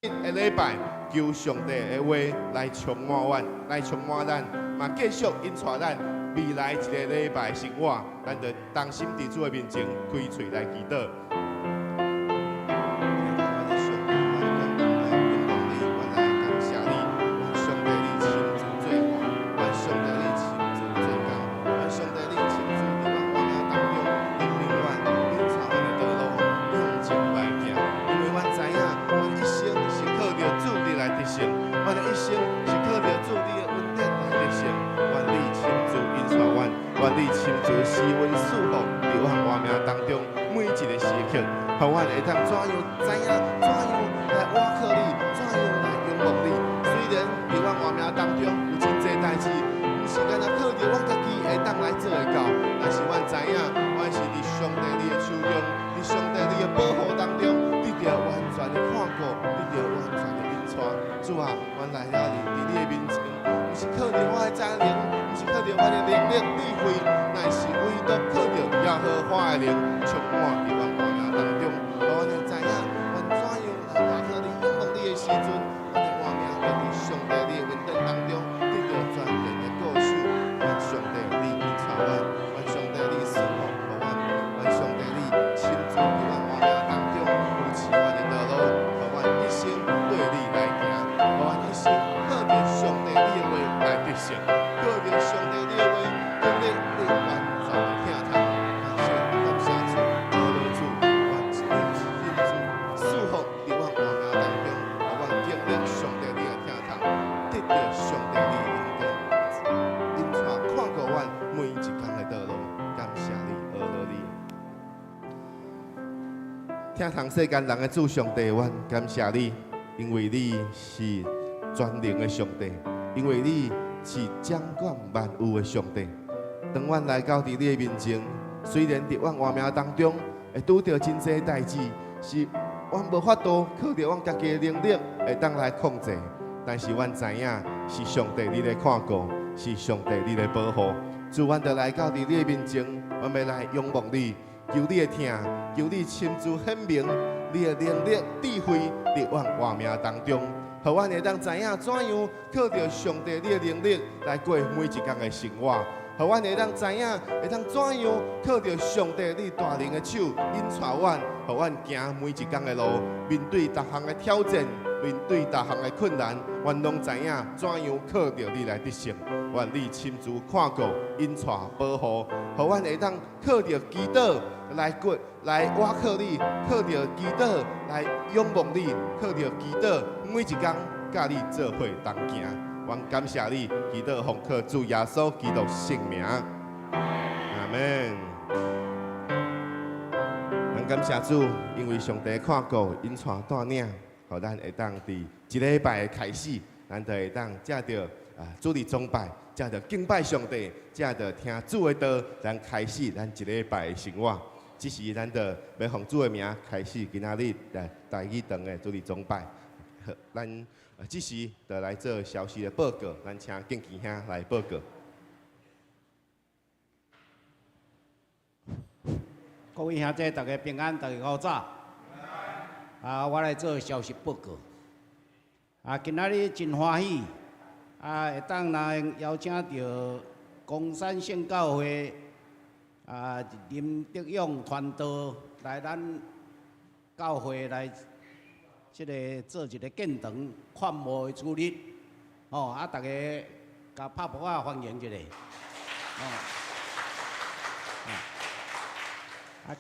下礼拜求上帝的话来充满阮，来充满咱，嘛继续引带咱未来一个礼拜的生活，咱就当心伫主的面前开嘴来祈祷。愿你亲自施恩赐福，伫阮活命当中每一个时刻，互阮会当怎样知影，怎样来倚靠你，怎样来仰望你。虽然伫阮活命当中有真侪代志，毋是干那靠着阮家己会当来做会到，但是阮知影，阮是伫上帝你的手中，伫上帝你的保护当中，得到完全的看顾，得到完全的引带。主啊，阮来了伫你的面前，毋是靠着我的才能。是靠着我的能力智慧，乃是唯独靠着耶和华的灵充满伫阮活命当中。互阮会知影，阮怎样来倚靠你、仰望你的时阵，阮的活命就伫上帝你的恩典当中得到全然的保守。愿上帝你引导阮，愿上帝你赐福互阮，愿上帝你亲自伫阮活命当中扶持阮的道路，互阮一生对你来行，互阮一生靠着上帝你的话来得胜。靠着上帝你的话，用你完全的听从，感谢感谢主，阿罗主，愿一日一日祝福伫阮活命当中，互阮经历上帝你的听从，得到上帝你的引带，看顾阮每一天的道路，感谢你，阿罗你。听从世间人的主上帝，阮感谢你，因为你是全能的上帝，因为你。是掌管万有的上帝。当阮来到伫你的面前，虽然伫阮活命当中会拄到真侪代志，是阮无法度靠着阮家己的能力会当来控制，但是阮知影是上帝你来看顾，是上帝你来保护。主，阮就来到伫你的面前，阮要来仰望你，求你的听，求你亲自显明你的能力、智慧伫阮活命当中。互阮会当知影怎样靠着上帝你的能力来过每一天的生活，互阮会当知影会当怎样靠着上帝你大能的手引带阮，互阮行每一天的路，面对各项的挑战，面对各项的困难，阮拢知影怎样靠着你来得胜。愿你亲自看顾、引带、保护，互阮会当靠着祈祷来过。来倚靠你，靠着祈祷来仰望你，靠着祈祷每一天甲你做伙同行。愿感谢你，祈祷奉靠主耶稣基督圣名，阿门。咱感谢主，因为上帝看顾、引带带领，互咱会当伫一礼拜的开始，咱就会当借着主日崇拜，借着敬拜上帝，借着听主的道，咱开始咱一礼拜的生活。这是咱的要奉主的名开始今仔日台语堂的主日崇拜。咱这时就来做消息的报告，咱请敬琪兄来报告。各位兄弟，大家平安，大家好早。我来做消息报告。今仔日真欢喜，会当来邀请到公山县教会。林德勇传道来咱教会来，做一个建堂宽幕的主日，大家甲拍鼓欢迎一下。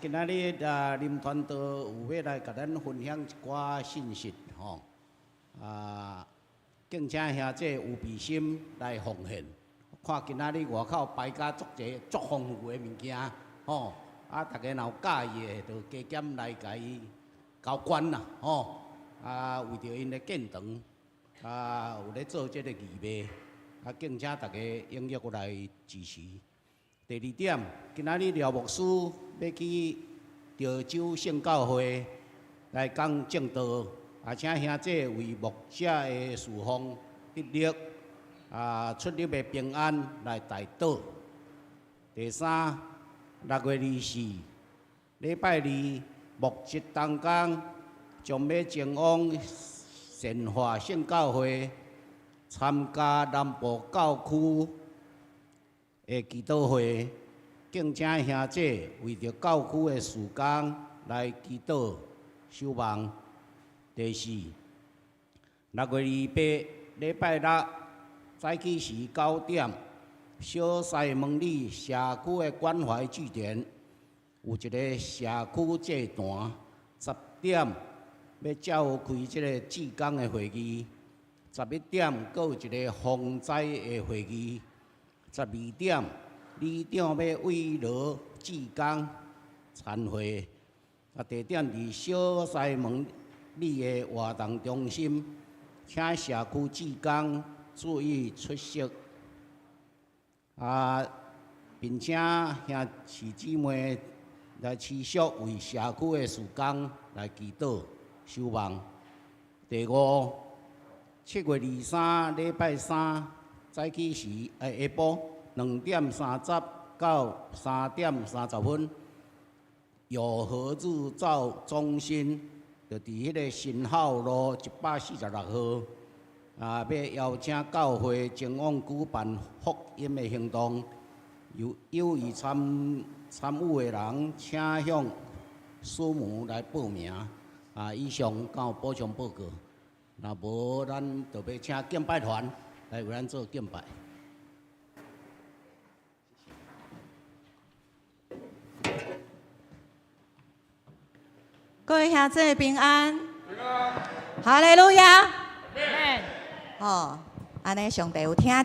今仔日林传道有要来甲咱分享一寡信息，敬请兄弟有备心来奉献。看今仔日外口摆甲足侪足丰富的物件，大家若有介意的，就加减来甲伊交关啦，为着因的建堂，有咧做这个义卖，敬请大家踊跃来支持。第二点，今仔日廖牧师要去潮州圣教会来讲正道，请兄弟为牧者的侍奉得力。出入的平安来代祷。第三，6月24，礼拜二，牧职当天，将要前往善化圣教会参加南部教区的祈祷会，敬请兄姐为着教区的事工来祈祷守望。第四，6月28礼拜六早起时9点，小西门里社区的关怀据点有一个社区祭坛，10点要召开这个志工的会议，11点阁有一个防灾的会议，12点里长要慰劳志工参会，地点伫小西门里的活动中心，请社区志工注意出席。并且兄弟姊妹来持续为社区的事工来祈祷守望。第五，7月23礼拜三早起时下晡2点30到3点30分，友和日照中心就伫迄个新孝路146号，要邀请教会前往举办福音的行动，有意参与的人，请向师母来报名。以上敢有补充报告？若无，咱就要请敬拜团来为咱做敬拜。各位兄弟平安，哈利路亚。哦，安尼上帝有听到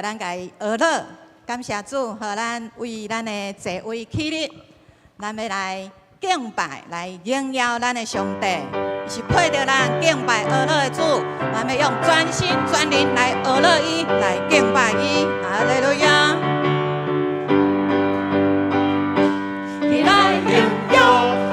咱家学乐，感谢主，互咱为咱的座位起立，咱要来敬拜，来荣耀咱的上帝，是配得咱敬拜学乐的主，咱要用专心专灵来学乐伊，来敬拜伊，哈利路亚。起来荣耀。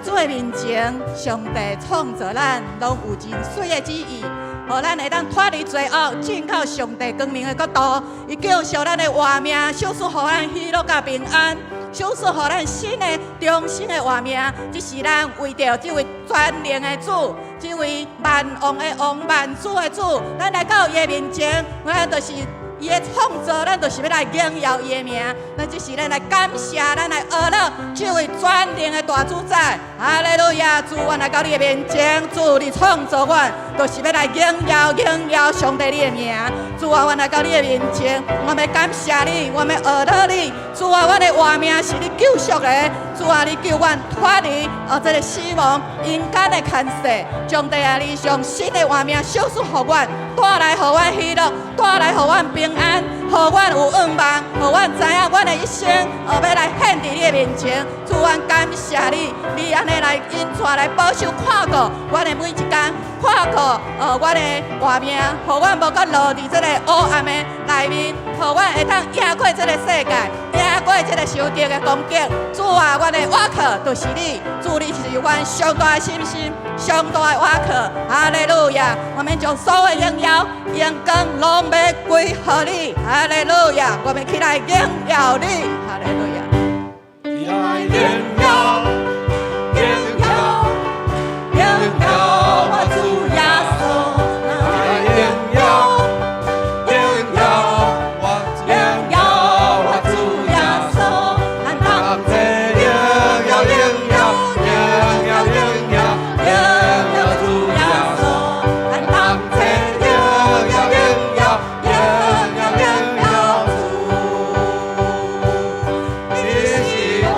主的面前，上帝创造咱拢有真水的旨意，互咱会当脱离罪恶，进到上帝光明的国度。伊救赎咱的活命，小赐互咱喜乐甲平安，小赐互咱新的终身的活命。这是咱为着这位全能的主，这位万王的王、万主的主，咱来到伊的面前，咱就是。伊的创造，咱就是要来荣耀伊的名。咱只是咱来感谢，咱来学乐这位全能的大主宰。哈利路亚！主，我来到你的面前，主，你创造我，就是要来荣耀上帝你的名。主啊，我来到你的面前，我要感谢你，我要学乐你。主啊，我的活命是你救赎的。主啊，你救我脱离这个死亡、阴间的牵涉。上帝啊，你将新的活命小赐互我，带来互我喜乐，带来互我平安，互我有愿望，互我知影我的一生要来献伫你的面前。主，我感谢你，你安尼来引带来保守看顾我的每一天，看顾我的活命，互我无搁落伫这个黑暗的内面，互我会当压过这个世界，压过这个受敌的攻击。主啊，我的瓦靠就是你，主，你是我上大的信心，上大的瓦靠。哈利路亚！我们将所有荣耀、荣光拢要归乎你。哈利路亚！我们起来荣耀你。哈利路亚！起来荣耀，荣耀，荣耀我主耶稣。起来荣耀，荣耀，荣耀我主耶稣。当这荣耀，荣耀，荣耀，荣耀，荣耀主耶稣。当这荣耀，荣耀，荣耀，荣耀主。你是我。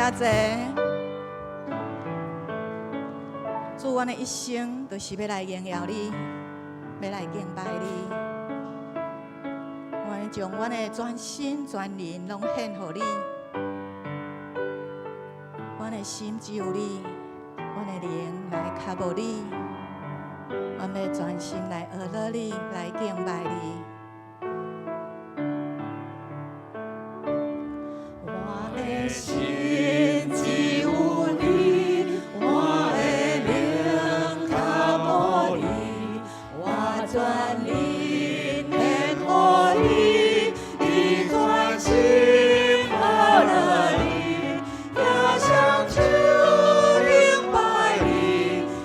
遐济，主，阮的一生都是要来荣耀你，要来敬拜你。阮将阮的全心全灵拢献予你，阮的心只有你，阮的灵来靠无你，阮要全心来学乐你，来敬拜你。我的心只有你，我的灵靠无你，我全灵献予你，以全心爱乐你，也想求敬拜你，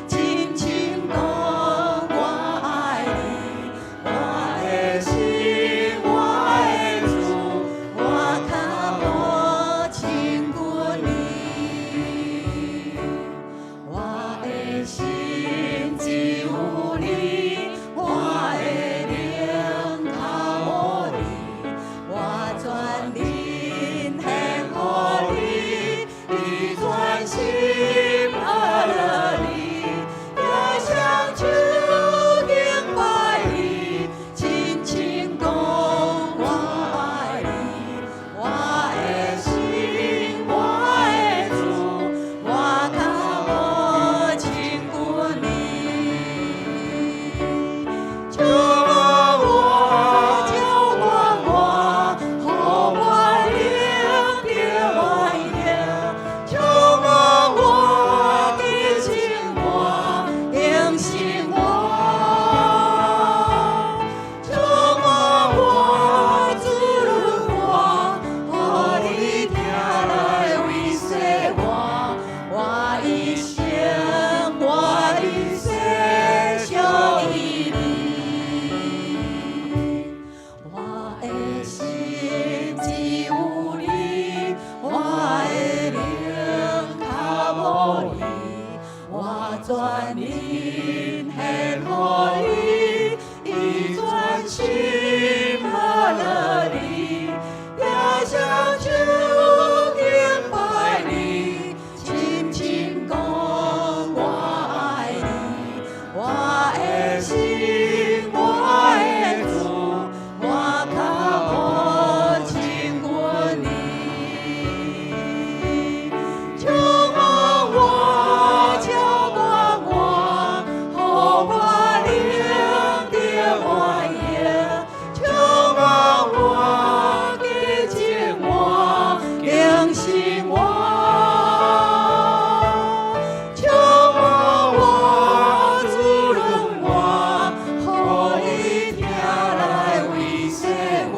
亲亲讲我爱你，我的心，我的主，我靠无亲近你，我的心只有你，我的灵靠无你，我全灵献予你，以全心爱乐你，也想求敬拜你，亲亲讲我爱你，我的心，我的主，我靠无亲近你，就我，就我，予我灵的我应，就我的情我，应信我，就我主论我，予你听来为说我，我一生，我一世属于你，我的心只有你，我的灵靠无你，我全灵献予你，以全心爱乐你，也想求敬拜你，亲亲讲我爱你，我的心，我的主，我靠无亲近你，就我，就我，予我灵的我应，就我的情我，应信我，就我主论我，予你听来为说我，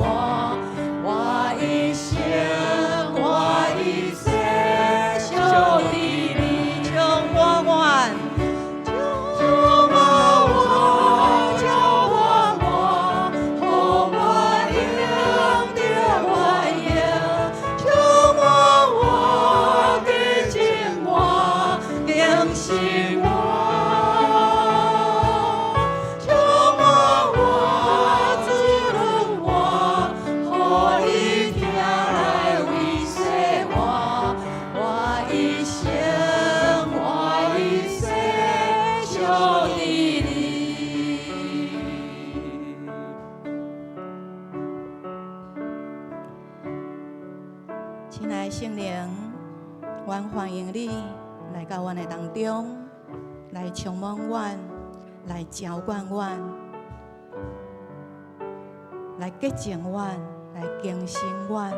我一生，我一世属于你，将我愿。就我，就我，予我灵的我应，就我的情我，应信我，就我主论我，予你听来为说我，我一生，我一世属于你。亲爱的圣灵，阮欢迎你来到阮的当中，来充满阮，来浇灌阮，来洁净阮，来更新阮，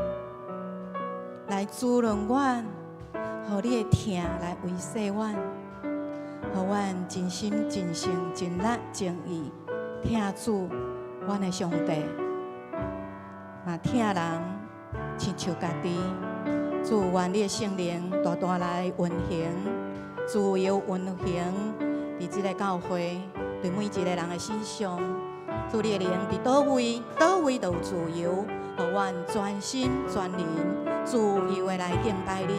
来滋润阮，互你的听来维系阮，互阮真心真性真力真意听主，阮的上帝，嘛听人亲像家己。主愿你的圣灵大大来运行，自由运行伫即个教会，对每一个人的身上。主你的灵伫倒位，倒位都有自由，互阮全心全灵自由的来敬拜你。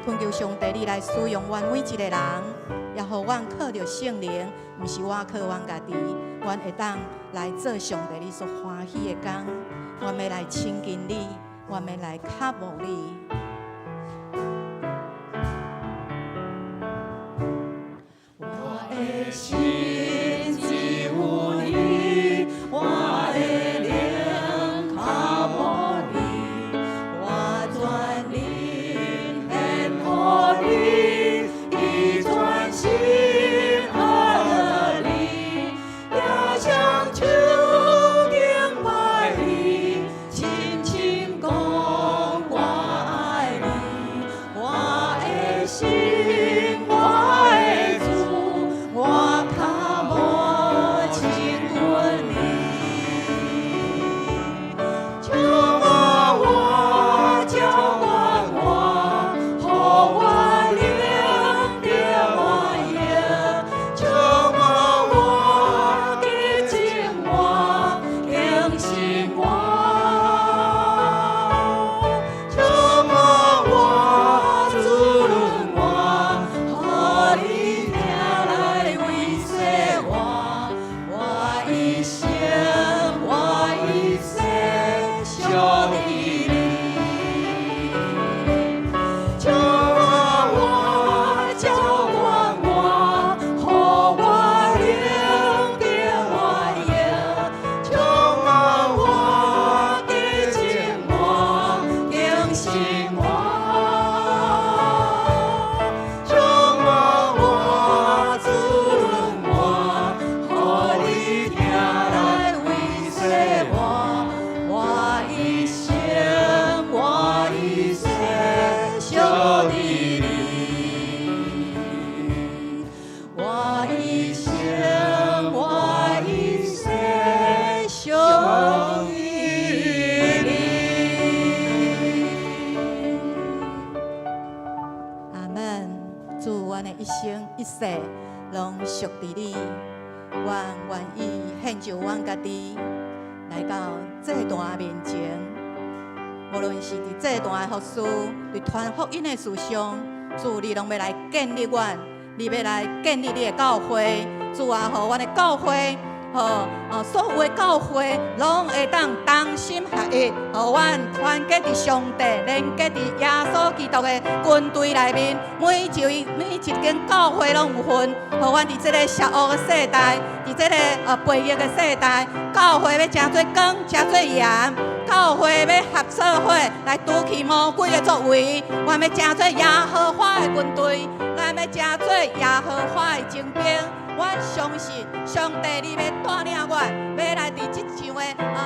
恳求上帝你来使用阮每一个人，也互阮靠着圣灵，毋是我靠阮家己，阮会当来做上帝你所欢喜的工。阮要来亲近你，阮要来靠无你。拢属于你，阮愿意献上阮家己，来到这段面前。无论是伫这段的服事，伫传福音的事上，主你拢要来建立阮，你要来建立你的教会。主啊，互阮的教会，所有的教会，拢会当同心合一，互阮团结伫上帝，连结伫耶稣基督的军队内面。每一间教会拢有份，互阮伫这个邪恶的世代，伫这个悖逆的世代，教会要诚做光，诚做盐。教会要合作伙来除去魔鬼的作为，我们要诚做耶和华的军队，咱要诚做耶和华的精兵。我相信上帝，你要带领我，要来伫即场的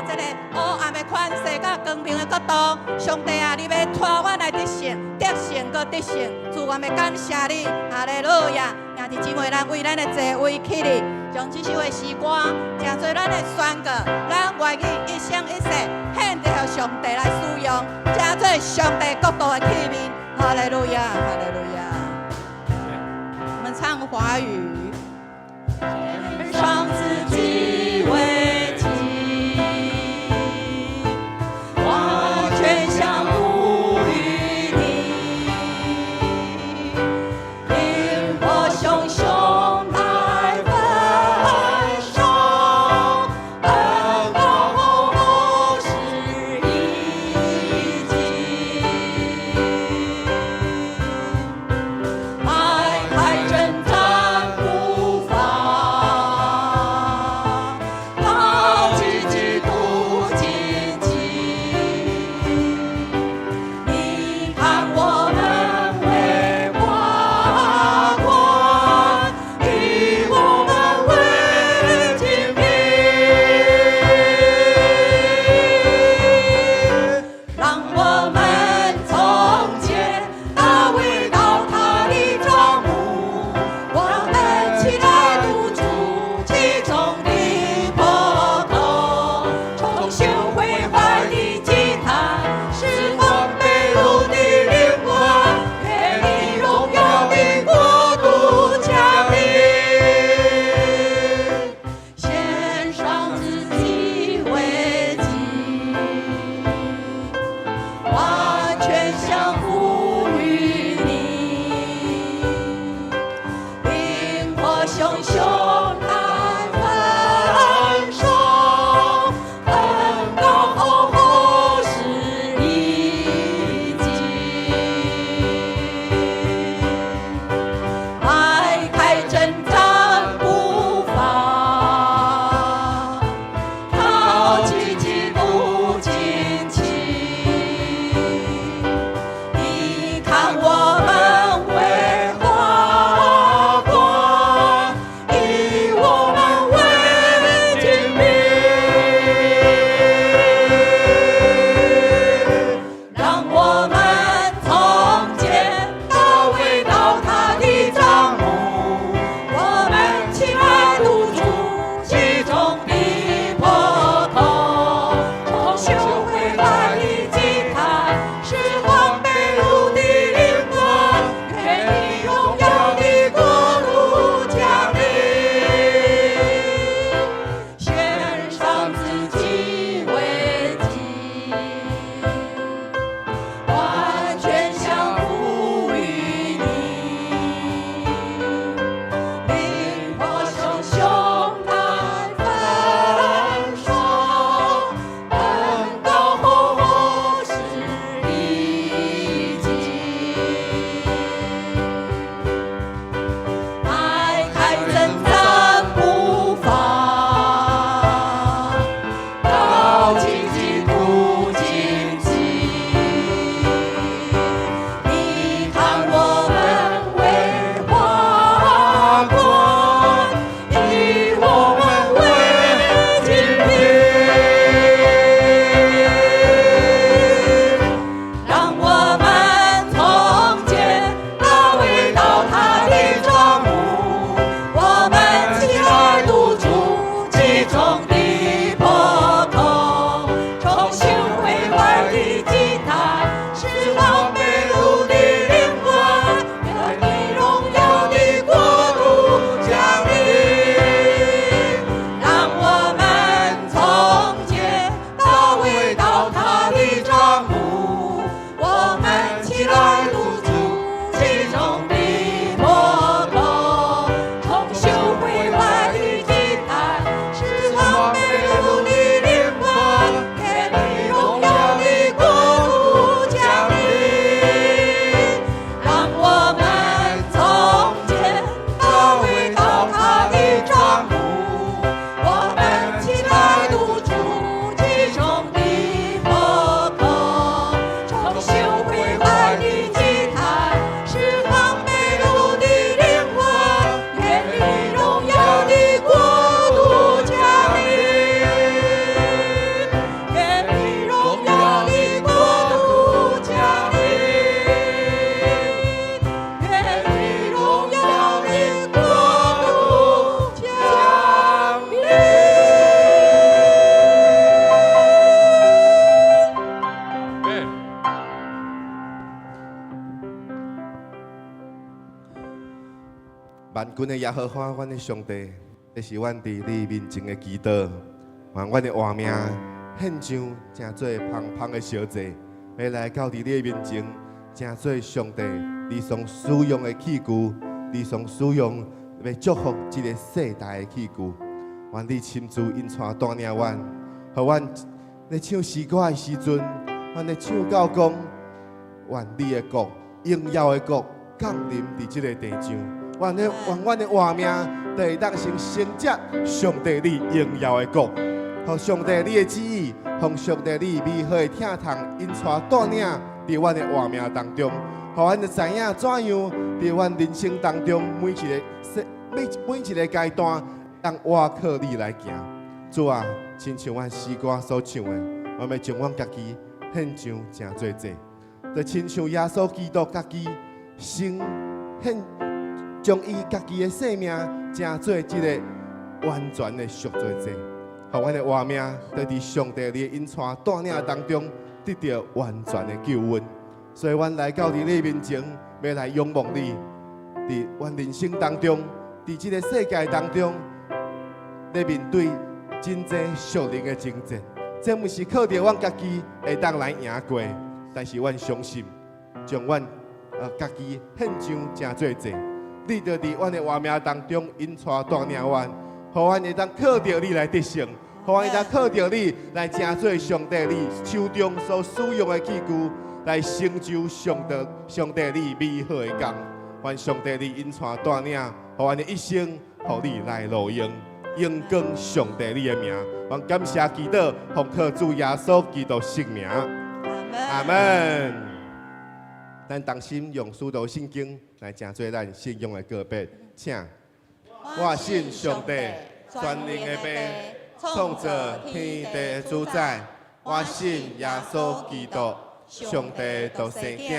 这个黑暗的权势甲光明的国度。上帝啊，你要带我来得胜，得胜搁得胜。主，我要感谢你，哈利路亚！兄弟姊妹，咱为咱的座位起立，将这首的诗歌，诚做咱的宣告，咱愿意一生一世献给上帝来使用，诚做上帝国度的器皿。哈利路亚，哈利路亚！我们唱华语。上自己为己，完全降服于你，引我熊熊来分手，恩高后是一己，迈开征战步伐。征战步万军的耶和华，阮的上帝，这是阮伫你面前的祈祷，愿阮的活命献上正做芳芳的烧祭，要来到伫你的面前，正做上帝你所使用的器具，你所使用要祝福这个世代的器具。愿你亲自引带带领阮，互阮咧唱诗歌的时阵，阮咧唱到讲，愿你的国、荣耀的国降临伫这个地上。愿阮的活命都会当成接上帝你荣耀的国，互上帝你的旨意，互上帝你美好的疼痛引带带领伫阮的活命当中，互阮就知影怎样伫阮人生当中每一个阶段。当我靠你来行，主啊，亲像阮诗歌所唱的，我要将阮家己献上正做祭，就亲像耶稣基督家己先献，将伊家己的生命正做这个完全的赎罪祭，互阮的活命在伫上帝你的引带带领当中得到完全的救恩。所以，阮来到你面前，要来仰望你，伫阮人生当中，伫这个世界当中。咧面对真济属灵的征战，这毋是靠着阮家己会当来赢过，但是阮相信，将阮家己献上正做祭，你就伫阮的活命当中引带带领阮，互阮会当靠着你来得胜，互阮会当靠着你来正做上帝你手中所使用的器具，来成就上帝你美好的工。愿上帝你引带带领，互阮的一生，互你来路用。荣光上帝你的名，愿感谢祈祷，奉靠主耶稣基督圣名。阿门。咱同心用使徒圣经来正做咱信仰的告别，请。我信上帝，全能的父，创造天地的主宰。我信耶稣基督，上帝独生子，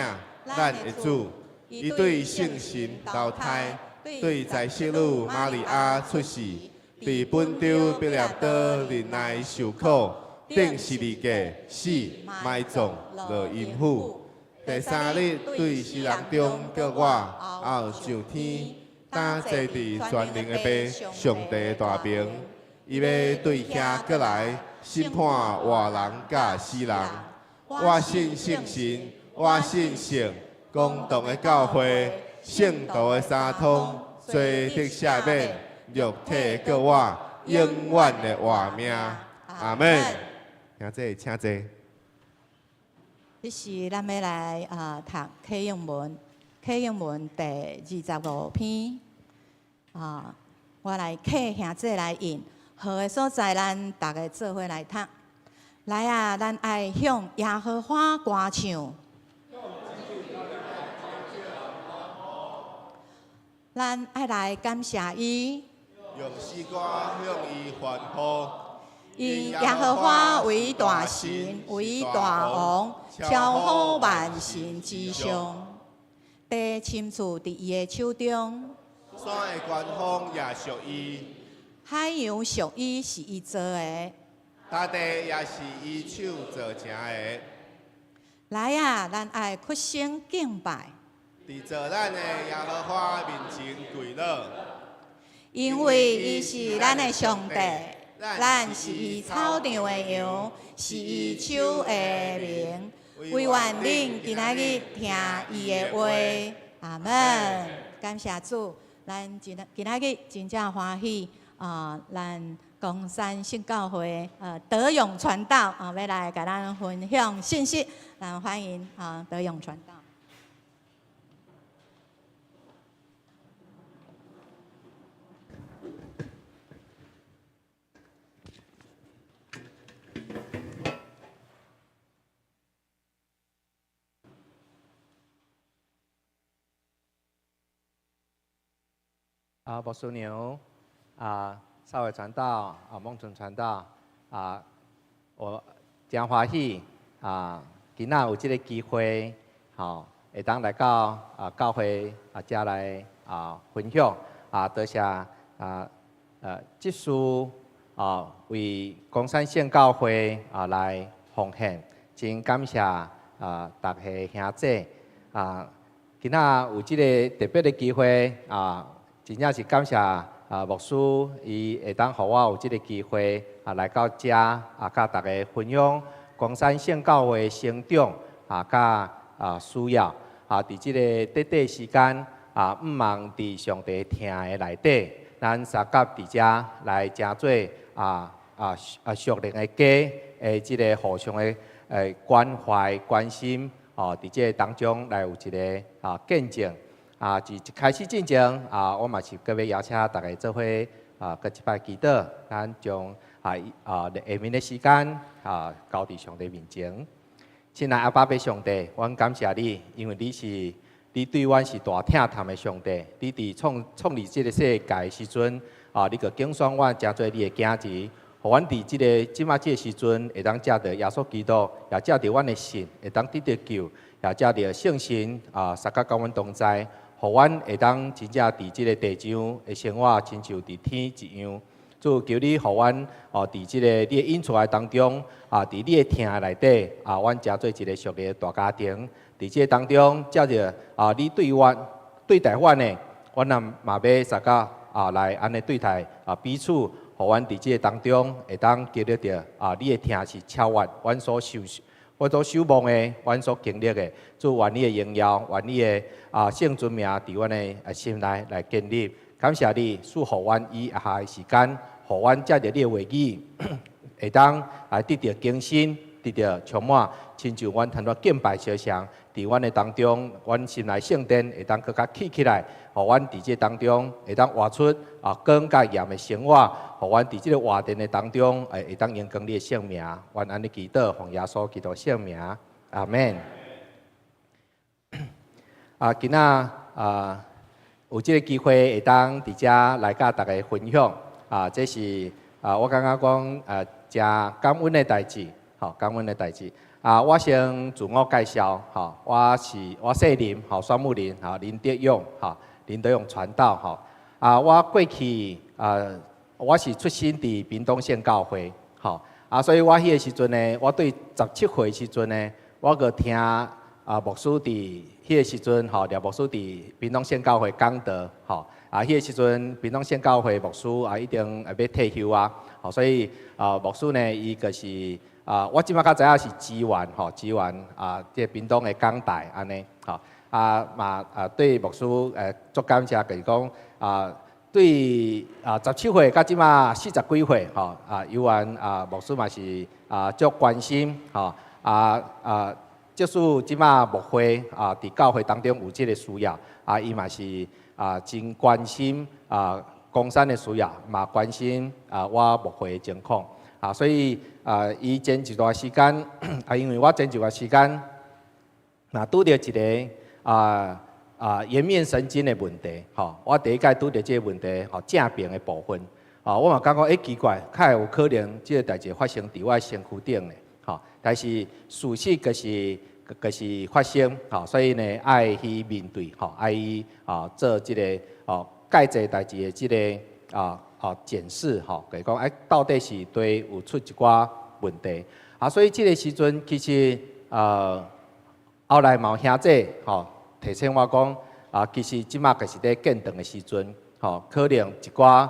咱的主。伊对圣神投胎，对在世女玛利亚出世。伫本州必列岛人来受苦，顶十字架死，埋葬落阴府。第三日对死人中叫我后上天，担坐伫全能的父上帝的大名。伊要对遐过来审判活人甲死人。我信圣神，我信圣公道的教会，圣道的三通，罪得赦免。肉体过我永远的活命，阿门。请坐，请坐。这是咱要来读启应文，启应文第25篇。我来启兄弟来引，好的所在，咱大家做伙来读。来啊，咱爱向耶和华歌唱。咱爱来感谢伊。用诗歌向伊欢呼，因耶和华为大神，为大王，超乎万神之上。地深处伫伊的手中，山的观风也属伊，海洋属伊是伊做的，大地也是伊手做成的。来啊，咱爱屈身敬拜，伫做咱的耶和华面前跪落。因为伊是咱的上帝，咱是伊草场的羊，是伊手的名。唯愿恁今仔日听伊的话，阿门。感谢主，咱今仔日真正欢喜咱公山圣教会德勇传道要来甲咱分享信息，咱欢迎德勇传道。牧师牛少伟传道孟存传道我真欢喜今仔有这个机会会当来到教会遮来分享多谢这次为公山县教会来奉献，真感谢大家兄弟今仔有这个特别的机会真正是感谢牧师，伊会当互我有即个机会来到遮甲大家分享光山圣教会成长甲需要伫即个短短时间毋茫伫上帝听的内底，咱三甲伫遮来诚做属灵的家即个互相的关怀关心伫即个当中来有一个见证。自一开始进前我嘛是搁要邀请大家做伙搁一摆祈祷，咱将下面的时间交伫上帝面前。亲爱阿爸爸上帝，阮感谢你，因为你对阮是大疼痛的上帝。你伫创立这个世界的时阵你个拣选阮诚做你的囝子，互阮伫即马这个时阵会当借着耶稣基督，也借着阮的信会当得到救，也借着圣神三甲甲阮同在。互阮会当真正伫即个地上的生活，亲像伫天一样。主求你，互阮伫即个你的引出来当中伫你的听内底阮诚做一个属灵的大家庭。伫即个当中，照着你对待阮的，阮也嘛要三甲来安尼对待彼此，互阮伫即个当中会当经历着你的听是超越阮所守望的，阮所经历的。主愿你的荣耀，愿你的圣尊名伫阮的心内来建立。感谢你赐互阮以下的时间，互阮借着你的话语，会当来得到更新，得到充满，亲像阮通到敬拜相像，伫阮的当中，阮心内圣殿会当更加起来，互阮伫这当中会当活出更加严的生活，互阮伫这个活殿的当中会当荣光你的圣名。愿安尼祈祷，奉耶稣基督圣名，阿门。今仔有即个机会会当伫遮来甲大家分享这是我感觉讲诚感恩的代志，感恩的代志。我先自我介绍，我姓林，双木林，林德勇，林德勇传道，我过去我是出身伫屏东县教会，所以我迄个时阵呢，我对17岁时阵呢，我个听牧师伫迄个时阵，廖牧师伫屏东县教会讲道，迄个时阵屏东县教会牧师一定要退休所以牧师呢，伊就是我即摆较知影是支援即屏东的港台安尼，对牧师足感谢，就是讲对17岁到即摆40几岁有缘牧师嘛是足关心即使即摆牧会伫教会当中有即个需要伊嘛是真关心光山的需要，嘛关心我牧会的情况所以伊前一段时间因为我前一段时间拄着一个颜面神经的问题我第一届拄着即个问题正病的部分我嘛感觉奇怪，较有可能即个代志发生伫我的身躯顶的但是事实就是发生所以呢爱去面对爱去做即个介济代志的即个检视就是讲到底是对有出一寡问题所以即个时阵其实后来嘛有兄弟提醒我讲其实即马就是在建堂的时阵可能一寡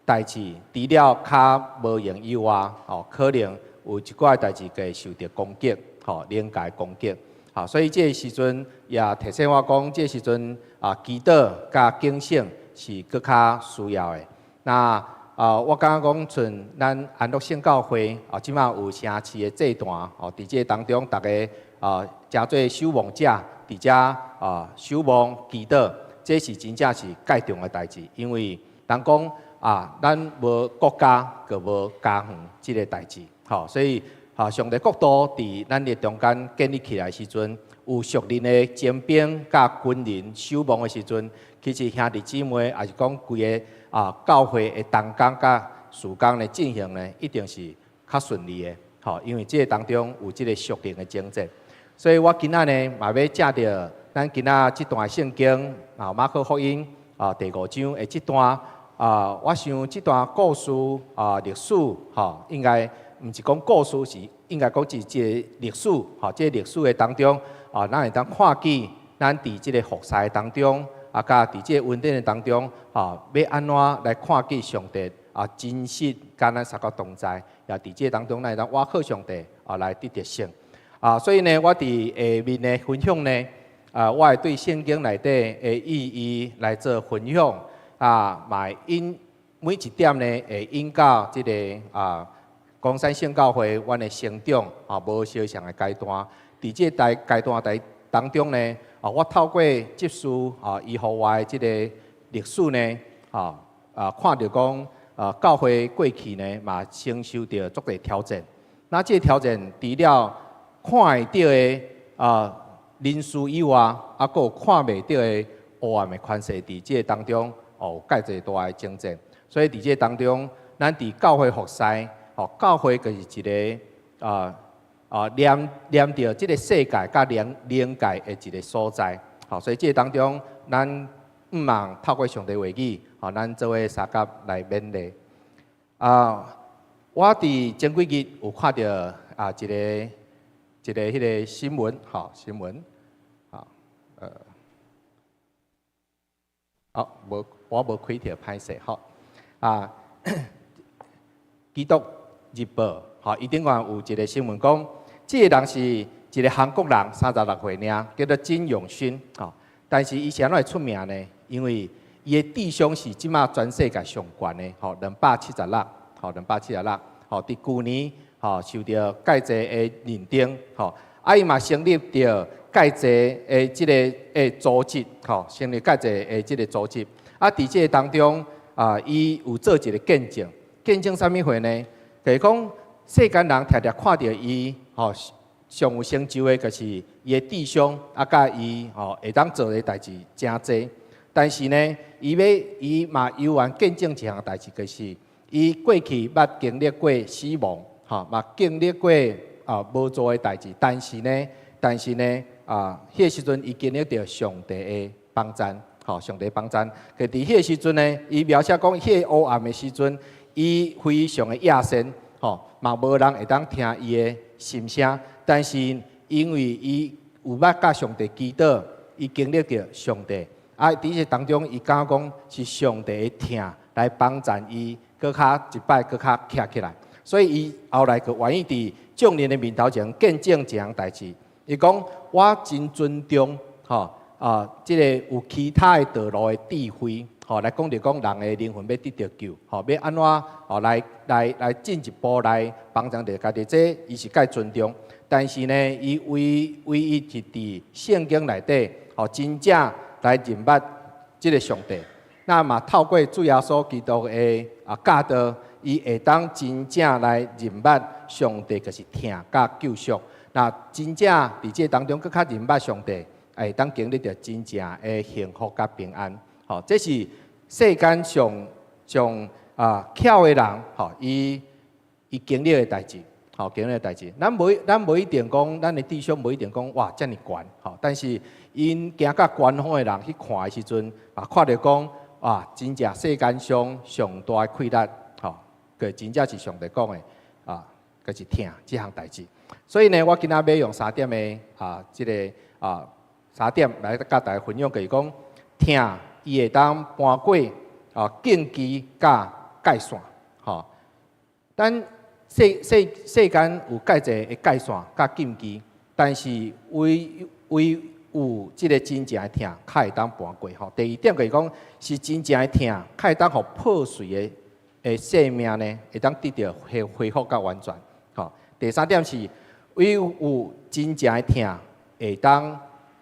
代志除了较无用以外可能有一寡代志会受到攻击灵界攻击所以这个时阵也提醒我讲，这个时阵祈祷甲警醒是更较需要的。那我感觉讲，像咱安乐圣教会即马有城市的这段伫这当中，大家诚做守望者伫遮守望祈祷，这是真正是介重的代志，因为人讲咱无国家，就无家园这个代志所以上帝国度伫咱的中间建立起来的时阵，有属灵的精兵甲军人守望的时阵，其实兄弟姊妹也是讲规个教会的同工甲事工的进行呢，一定是较顺利的因为这个当中有这个属灵的征战。所以我今仔呢，嘛要借着咱今仔这段圣经马可福音第5章的这段我想这段故事历史应该毋是讲故事，是应该讲是一个历史这个历史的当中咱会当看见咱伫这个服侍当中甲伫这稳定的当中，要安怎来看见上帝真实甲咱三个同在，也伫这当中来当倚靠上帝来得着胜。所以呢，我伫下面的分享呢，我会对圣经内底的意义来做分享，嘛因每一点呢会引到这个冈山圣教会阮的成长无相像的阶段。伫这阶段当中呢，我透过接触伊和我的这个历史呢，看到讲教会过去呢嘛承受着足大挑战。那这挑战除了看会到的人事以外，还有看袂到的黑暗的权势，伫这当中有介侪大的征战。所以伫这当中，咱伫教会服侍，教会就是一个念着这个世界甲灵界的一个所在。所以这当中，咱毋茫透过上帝话语，咱做伙相甲来勉励。我伫前几日有看到一个迄个新闻，新闻，我无开条歹势，基督日报，伊顶下有一个新闻讲，这个人是一个韩国人，36岁尔，叫做金永勋，但是伊怎会出名呢？因为伊的智商是即马全世界上悬的，276，276，伫去年受到介侪的认定，伊嘛成立着介侪的即个组织，成立介侪的即个组织。伫这当中，伊有做一个见证，见证啥物货呢？就是讲世间人常常看到伊，上有成就的，就是伊的智商，甲伊会当做的代志真侪。但是呢，伊嘛有完见证一项代志，就是伊过去捌经历过死亡，嘛经历过无做的代志。但是呢，迄个时阵伊经历到上帝的帮赞，上帝帮赞。可伫迄个时阵呢，伊描写讲，迄个黑暗的时阵，伊非常的野心，嘛无人会当听伊的心声。但是因为伊有捌甲上帝祈祷，伊经历到上帝。伫这当中，伊感觉讲是上帝的听来帮助伊，搁较一摆搁较徛起来。所以伊后来就愿意伫众人的面头前见证一项代志。伊讲我真尊重即个有其他的道路的智慧，来讲着讲人的灵魂要得到救，要安怎来进一步来帮助着家己，这伊是介尊重。但是呢，伊唯一是伫圣经内底，真正来认捌即个上帝，那嘛透过主耶稣基督的教导，伊会当真正来认捌上帝，就是听甲救赎。那真正伫这当中，更较认捌上帝，会当经历着真正的幸福甲平安。这是世间上巧的人，伊经历的代志。经历的代志，咱无一定讲，咱的智商无一定讲哇遮尔悬，但是因行到悬峰的人去看的时阵，看到讲哇，真正世间上上大的快乐，个真正是上帝讲的就是听这项代志。所以呢，我今仔要用3点的这个3点来甲大家分享，就是讲听，伊会当搬过禁忌甲界线，咱世间有介侪的界线甲禁忌，但是唯有即个真正的听，较会当搬过。第二点就是讲，是真正的听，较会当互破碎的生命呢，会当得到恢复甲完全。第3点是唯有真正的听，会当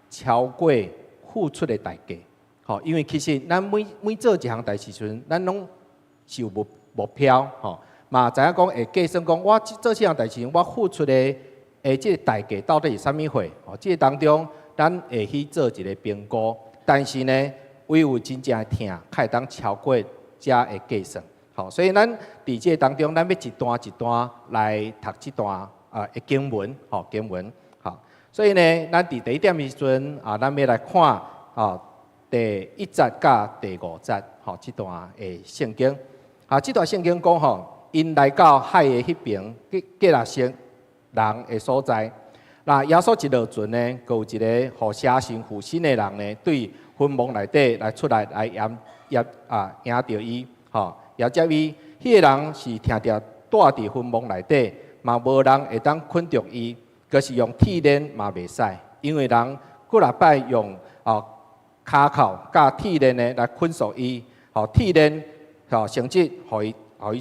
超过付出的代价。因为其实咱每做一项代志时阵，咱拢是有目标，嘛知影讲会计算讲，我做这项代志，我付出的即个代价到底是啥物货？即个当中，咱会去做一个评估。但是呢，唯有真正的听，较会当超过才会计算。所以咱伫这当中，咱要一段一段来读这段的经文，经文。所以呢，咱伫第1点的时阵，咱要来看第1节甲第5节，这段的圣经。这段圣经讲因来到海的迄边，基拉色人的所在。那耶稣一落船呢，有一个互写信附身的人呢，对坟墓内底来出来来迎着伊，吼，迎接伊。迄个人是听着带伫坟墓内底，嘛无人会当困着伊，就是用铁链嘛袂使，因为人几若摆用骹扣甲铁链呢来捆束伊，吼铁链吼甚至互伊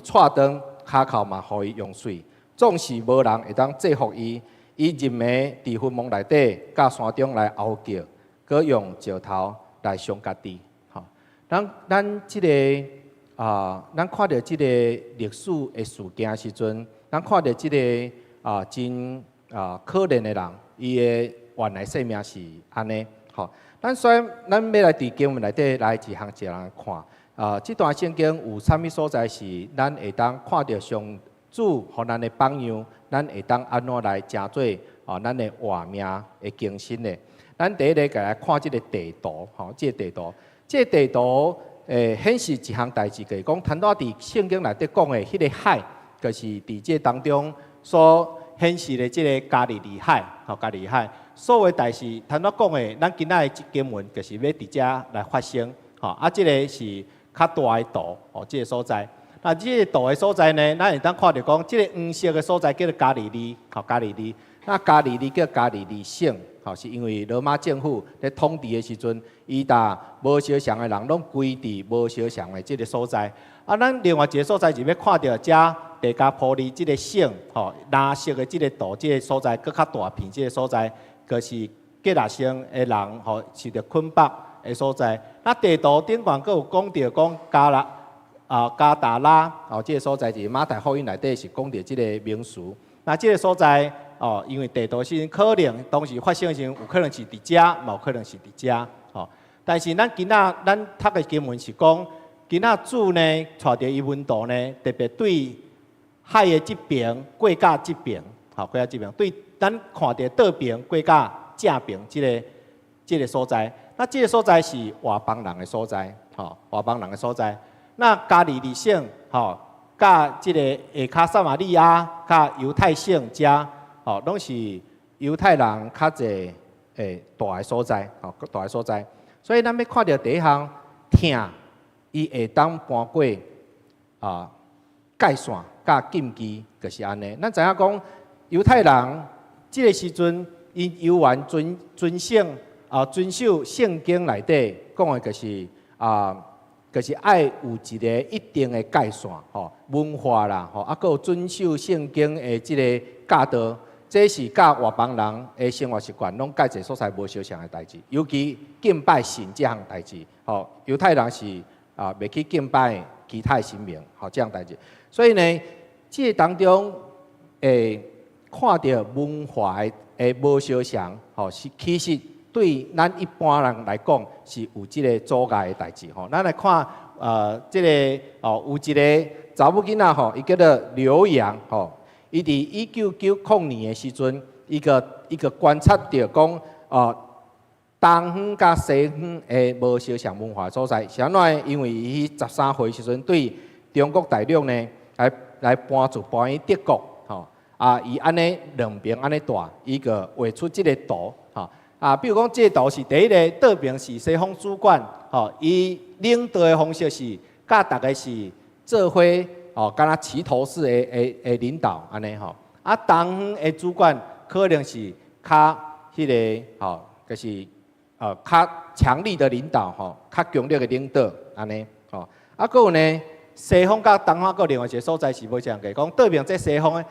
踹断骹扣嘛，互伊用水，总是无人会当制服伊。伊认为伫坟墓内底，甲山中来嗷叫，佮用石头来伤家己。吼，咱即个咱看到即个历史的事件时阵，咱看到即个真可怜的人，伊的原来生命是安尼。吼，咱要来伫经文内底来一项一项看。即段圣经有啥物所在是咱会当看到上主互咱的榜样，咱会当安怎来成做咱的活命的更新呢？咱第一个来看即个地图，吼，即个地图，即个地图显示一项代志，就是讲，谈到伫圣经内底讲的迄个海，就是伫即当中所显示的即个加利利海，吼，加利利海，所有代志，谈到讲的，咱今仔的经文就是要伫遮来发生，吼，即个是较大的图，吼，即个所在。那即个图的所在呢，咱会当看到讲，即个黄色的所在叫做加利利，吼，加利利。那加利利叫加利利省，吼，是因为罗马政府咧统治的时阵，伊搭无相像的人拢归伫无相像的即个所在。咱另外一个所在是要看到遮地加坡利即个省，吼，蓝色的即个图，即个所在搁较大片，即个所在，就是吉拉省的人，吼，是着捆绑的所在。那地图顶悬搁有讲到讲加达拉，即个所在是马太福音内底是讲到即个名词。那即个所在，因为地图是可能当时发生的时候，有可能是伫遮，嘛有可能是伫遮，但是咱今仔咱读的经文是讲，今仔主呢，带着伊温度呢，特别对海的这边过甲这边，过甲这边，对咱看到倒边过甲正边即个所在。那即个所在是外邦人的所在，外邦人的所在。那加利利省，甲即个下卡撒玛利亚、甲犹太省遮，拢是犹太人较侪大个所在，大个所在。所以咱要看到第一项，听伊会当搬过界线甲禁忌，就是安尼。咱知影讲犹太人即个时阵，因犹原遵守圣经内底讲的，就是爱有一个一定的界线，文化啦，还有遵守圣经的即个教导，这是甲外邦人的生活习惯拢介侪所在无相像的代志。尤其敬拜神这项代志，犹太人是袂去敬拜其他神明，这样代志。所以呢，这当中看到文化的无相像，是其实。对咱一般人来讲是有即个阻碍的代志吼。咱来看即个有一个查某囡仔吼，伊叫做刘洋吼。伊伫1990年的时阵，伊个观察到讲东方甲西方的无相像文化所在。是安怎？因为伊13岁时阵对中国大陆呢来搬去德国吼。伊安尼两边安尼大，伊个画出即个图吼。比如讲，这图是第一个，倒边是西方主管，伊领导的方式是，甲大概是做伙，敢若齐头式的领导安尼吼。东方的主管可能是较迄个，就是较强力的领导较强烈的领导安尼吼。搁有呢，西方甲东方搁另外一个所在是无相个，讲倒边这西方的，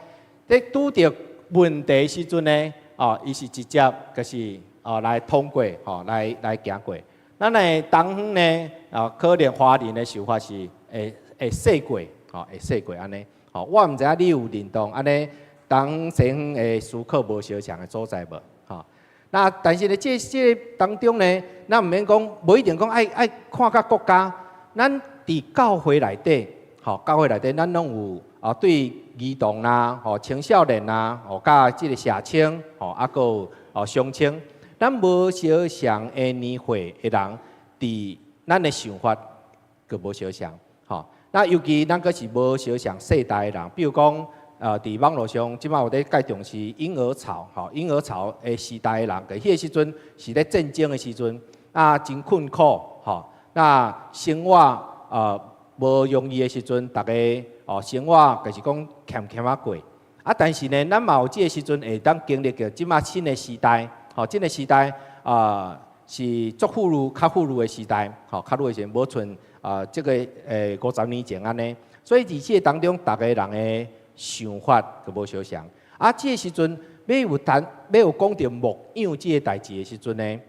在拄着问题时阵呢，伊是直接就是。来通过，来行过。咱的东方呢，可能华人的想法是会说过，会说过安尼。我毋知影你有认同安尼东西方的思考无相像的所在无？那但是呢，这当中呢，咱毋免讲，无一定讲爱看甲国家。咱伫教会内底，教会内底咱拢有对儿童啦，青少年啦，甲即个社青，搁有乡青。咱无相像的年岁的人，伫咱的想法佮无相像，那尤其咱佮是无相像世代的人，比如讲，伫网络上，即摆有咧介重视婴儿潮，婴儿潮的时代的人，佮迄个时阵是咧战争的时阵，真困苦吼，那生活无容易的时阵，大家生活就是讲欠啊过。但是呢，咱嘛有即个时阵会当经历着即马新的时代，即个时代是足富裕、较富裕的时代，较富裕的时代无像即个50年前安尼。所以伫即个当中，大家人的想法就无相像。即个时阵要有讲到牧养即个代志的时阵呢，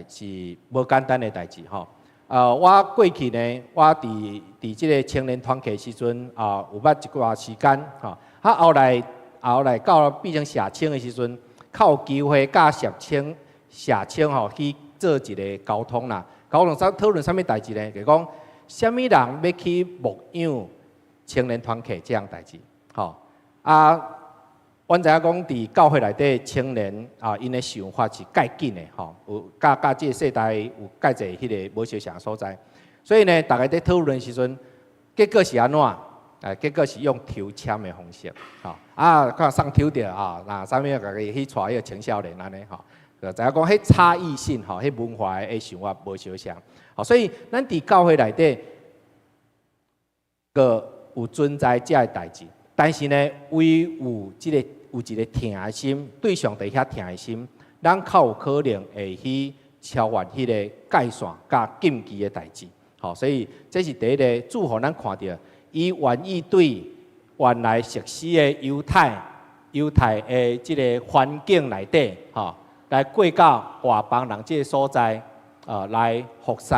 是无简单的代志吼。我过去呢，我伫即个青年团契时阵有捌一段时间吼。后来到变成社青的时阵，较有机会甲社青去做一个沟通啦。讨论啥物代志呢？就是讲，啥物人要去牧养青年团契这样代志。阮知影讲伫教会内底青年因的想法是介紧的有甲即个世代有介侪迄个无相像所在。所以呢，大家在讨论的时阵，结果是安怎？结果是用抽签的方式，看上抽着那啥物个去带迄个青少年安尼就知影讲迄差异性迄文化的想法无相像，所以咱伫教会内底个有存在这个代志，但是呢，唯有一个疼的心，对上帝遐疼的心，咱较有可能会去超越迄个界线甲禁忌的代志，所以这是第一个祝福咱看到。伊愿意对原来熟悉的犹太的即个环境内底，来过到外邦人即个所在，来服侍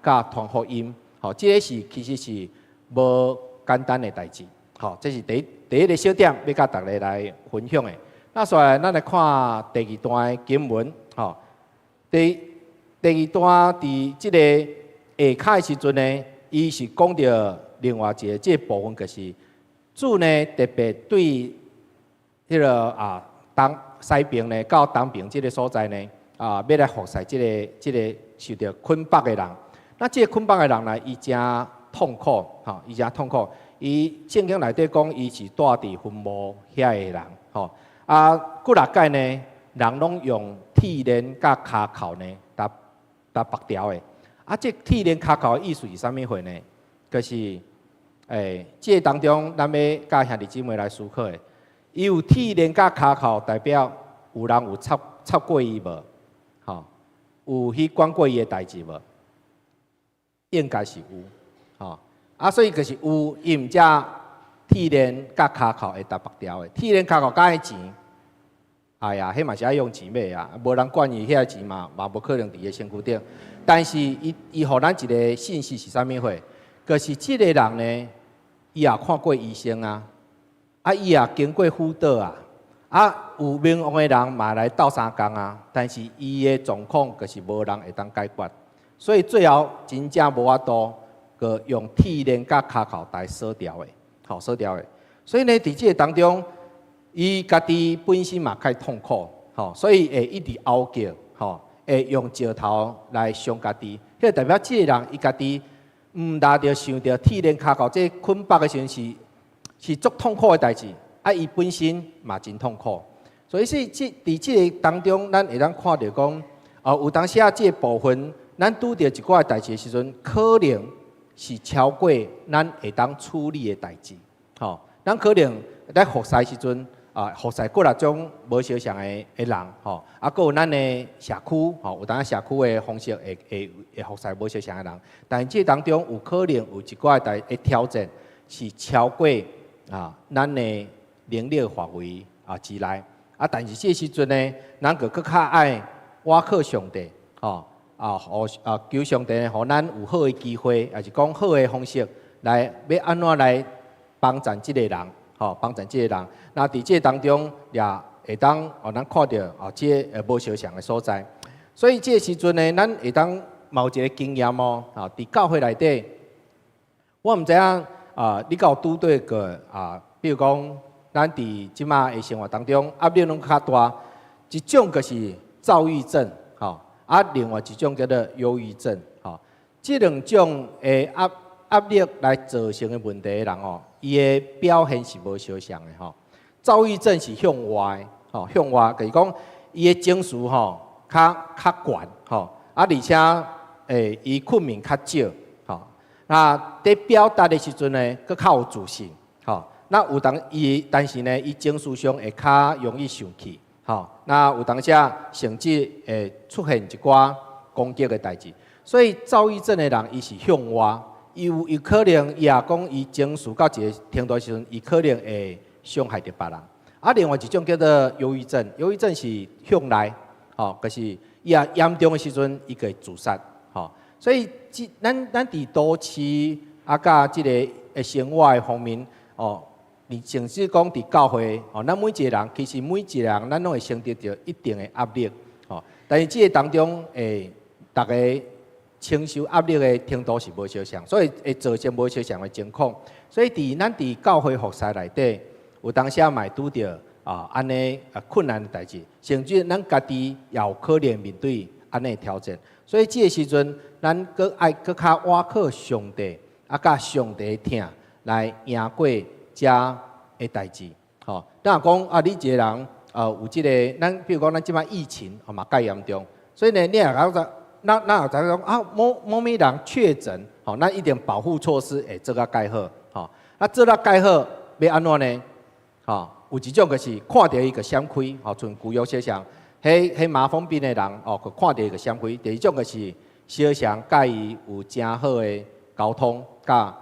甲传福音，即个其实是无简单的代志，这是第一个小点要甲大家来分享的。那所以咱来看第二段的经文，第二段伫即个下骹的时阵呢，伊是讲到。另外一个这个部分就是主呢，特别对迄个西边呢到东边这个所在呢要来服侍这个受到捆绑的人。那这个捆绑的人呢，伊真痛苦，伊真痛苦。伊圣经内底讲，伊是住伫坟墓遐的人，古来界呢，人拢用铁链甲骹扣呢搭绑条的。这铁链骹扣的意思是啥物货呢？就是这个当中，咱要甲兄弟姊妹来思考的，伊有铁链甲骹扣，代表有人有插过伊无？有去管过伊的代志无？应该是有，所以就是有，伊毋只铁链甲骹扣会搭绑条的，铁链骹扣敢会钱？哎呀，迄嘛是爱用钱买啊，无人管伊遐钱嘛无可能伫个身躯顶。但是伊互咱一个信息是啥物货？就是即个人呢，伊也看过医生伊也经过辅导有冥王的人嘛来斗相共但是伊的状况就是无人会当解决，所以最后真正无法度，个用铁链甲骹扣来锁掉的，锁掉的。所以呢，伫即个当中，伊家己本身嘛较痛苦，所以会一直嗷叫，会用石头来伤家己，迄代表即个人伊家己。毋大着想着铁链骹扣，这捆绑的时阵是足痛苦的代志，伊本身嘛真痛苦，所以是伫即个当中，咱会当看到讲，有当时即个部分，咱拄着一寡代志的时阵，可能是超过咱会当处理的代志，咱可能在服侍时阵，服侍各种无相像的人，佫有咱的社区，有当社区的方式会服侍无相像的人，但这当中有可能有一寡的挑战是超过咱的能力范围之内，但是这时阵呢，咱佫较爱倚靠上帝，求上帝互咱有好的机会，也是讲好的方式来要安怎来帮助这个人。帮助这个人，那伫这当中也会当咱看到这个无相像的所在，所以这个时阵呢，咱会当某一个经验伫教会内底，我毋知影你有拄对过比如讲，咱伫即马的生活当中压力拢较大，一种就是躁郁症，另外一种叫做忧郁症，这两种的压力来造成的问题的人伊的表现是无相像的躁郁症是向外，向外就是讲伊的情绪较悬，而且伊困眠较少，吼。那伫表达的时阵呢，佫较有自信，吼。那有当伊，但是呢，伊情绪上会较容易生气，吼。那有当时甚至会出现一寡攻击的代志。所以躁郁症的人，伊是向外，有可能伊也讲伊情绪到一个程度时阵，伊可能会伤害到别人。啊，另外一种叫做忧郁症，忧郁症是向内，吼，就是伊也严重的时阵，伊会自杀，吼。所以咱伫都市啊，甲即个生活的方面，哦，你甚至讲伫教会，哦，咱每一个人其实每一个人，咱拢会承受着一定的压力，吼。但是即个当中，大家承受压力的程度是无相像，所以会造成无相像的情况。所以咱伫教会服侍内底，有当时嘛会拄着安尼困难的代志，甚至咱家己也有可能面对安尼挑战。所以即个时阵，咱搁爱搁较倚靠上帝，甲上帝的疼来赢过遮的代志。吼，咱若讲你一个人有即个，咱比如讲咱即摆疫情嘛介严重，所以呢，你也讲那有讲某人确诊，吼，那一点保护措施会做甲介好，吼，那做甲介好要安怎呢？吼，有一种就是看到伊个闪开，吼，像旧约写上，迄麻风病的人，哦，佢看到伊个闪开。第二种就是小常甲伊有真好的沟通甲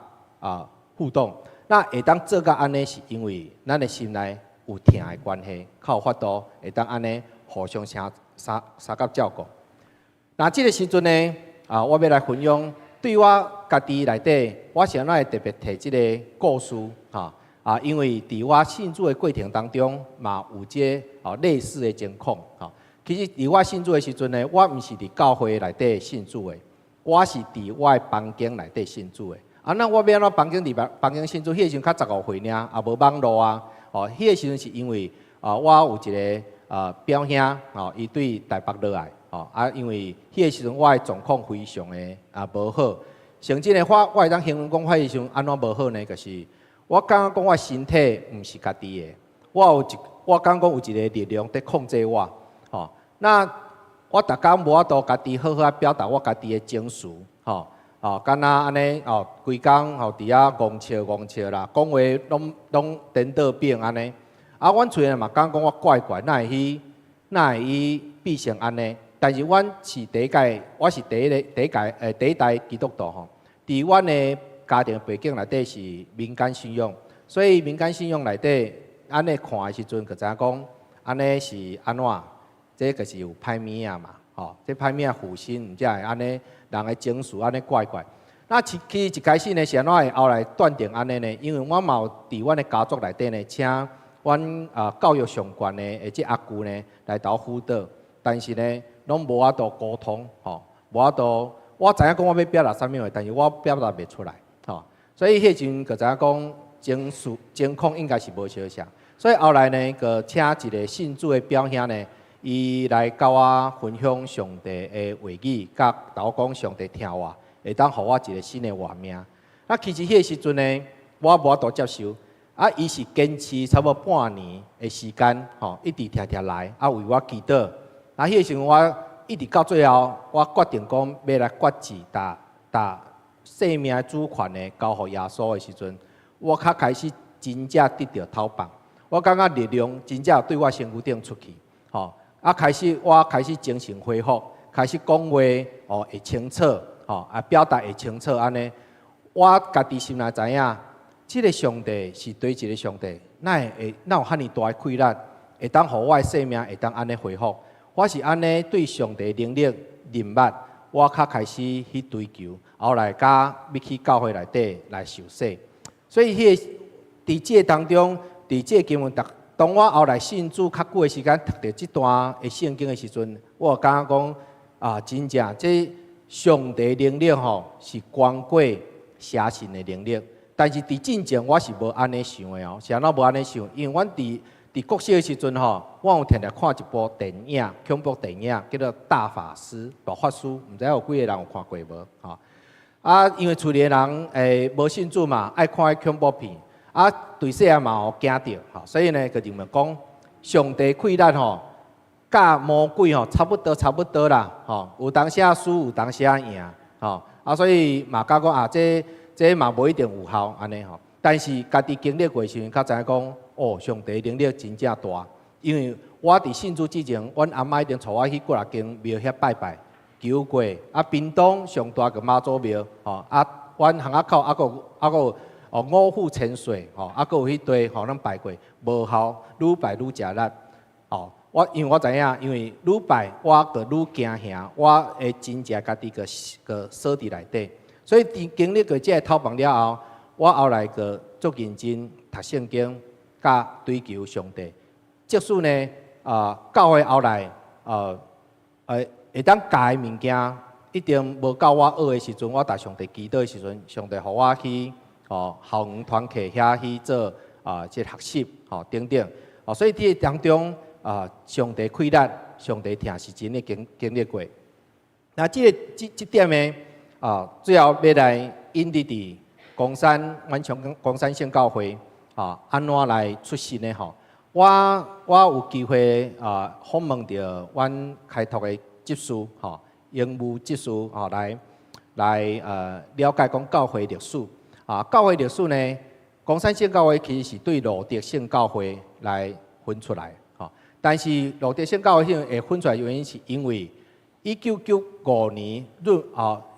互动。那会当做甲安尼，是因为咱的心内有疼的关系，较有法度会当安尼互相相甲照顾。那即个时阵呢，我要来分享，对我家己内底，我是安怎会特别提即个故事，因为伫我信主的过程当中，嘛有即个类似的情况，其实伫我信主的时阵呢，我毋是伫教会内底信主的，我是伫我的房间内底信主的。那我要安怎房间信主？迄个时阵较15岁尔，也无网络啊，迄个时阵是因为我有一个表兄，伊对台北落来。因为迄个时阵我的状况非常的无好，甚至呢，我会当形容讲，迄个时阵安怎无好呢？就是我感觉讲我身体毋是家己的，我感觉讲有一个力量在控制我。那我逐工无法度家己好好表达我家己的情绪，敢若安尼规工伫遐戆笑啦，讲话拢颠倒变安尼。阮厝人嘛讲我怪，哪会去变成安尼？但是阮是第一届，我是第一代基督徒吼。伫阮的家庭背景内底是民间信仰，所以民间信仰内底安尼看的时阵，就知影讲安尼是安怎？这就是有歹物啊嘛，这歹物附身，毋则会安尼人的情绪安尼怪。那其实一开始呢是安怎会后来断定安尼呢？因为我嘛有伫阮的家族内底呢，请阮教育上悬的即阿舅呢来斗辅导，但是呢，拢无法度沟通，无法度。我知影讲我要表达啥物话，但是我表达袂出来，所以迄阵就知影讲情况应该是无相像。所以后来呢，个请一个信主的表兄呢，伊来甲我分享上帝的话语，甲我讲上帝听我，会当互我一个新的活命。那其实迄个时阵呢，我无法度接受。伊是坚持差不多半年的时间，一直听来，为我祈祷。迄个时阵我一直到最后，我决定讲要来决志，把生命主权的交予耶稣的时阵，我较开始真正得到透放。我感觉力量真正对我身躯顶出去，我开始精神恢复，开始讲话会清楚，表达会清楚安尼。我家己心内知影，这个上帝是对一个上帝，哪有遐尼大的困难，会当互我的生命会当安尼恢复。我是安尼对上帝能力认捌，我较开始去追求，后来要去教会内底来受洗。所以伫这当中，伫这经文当我后来信主较久的时间，读到这段的圣经的时阵，我感觉讲真正这上帝能力是光过写信的能力。但是伫进前我是无安尼想的是安怎无安尼想？因为阮伫国小的时阵我有常常看一部电影，恐怖电影叫做《大法师》，大法师，毋知有几个人有看过无？因为厝里的人无信主嘛，爱看恐怖片，对细汉嘛惊着，所以呢，就认为讲上帝困难甲甲魔鬼吼差不多啦，吼，有当时输，有当时赢，吼，所以嘛甲讲啊，这嘛无一定有效安尼吼。但是家己经历过时阵，较知影讲，哦，上帝能力真正大。因为我伫信主之前，阮阿妈一定带我去过来间庙遐拜拜，求过。屏东上大个妈祖庙，吼，阮巷仔口还有五虎千岁，吼，还有迄堆吼咱拜过，无效，愈拜愈食力，吼。因为我知影，因为愈拜我个愈惊吓，我会真正家己个锁伫内底。所以经历过这个透房了后，我后来个足认真读圣经，甲追求上帝。即使呢，教会后来，会当教的物件，一定无到我学的时阵，我逐上帝祈祷的时阵，上帝互我去校园团契遐去做即学习等等。所以伫当中上帝开力，上帝听是真的经历过。那即点呢，最后要来引你伫公山公山县教会安怎来出席呢？吼？我有机会访问到阮开拓的执事英务执事来了解讲教会历史教会历史呢，公山县教会其实是对路德县教会来分出来但是路德县教会会分出来的原因是因为1995年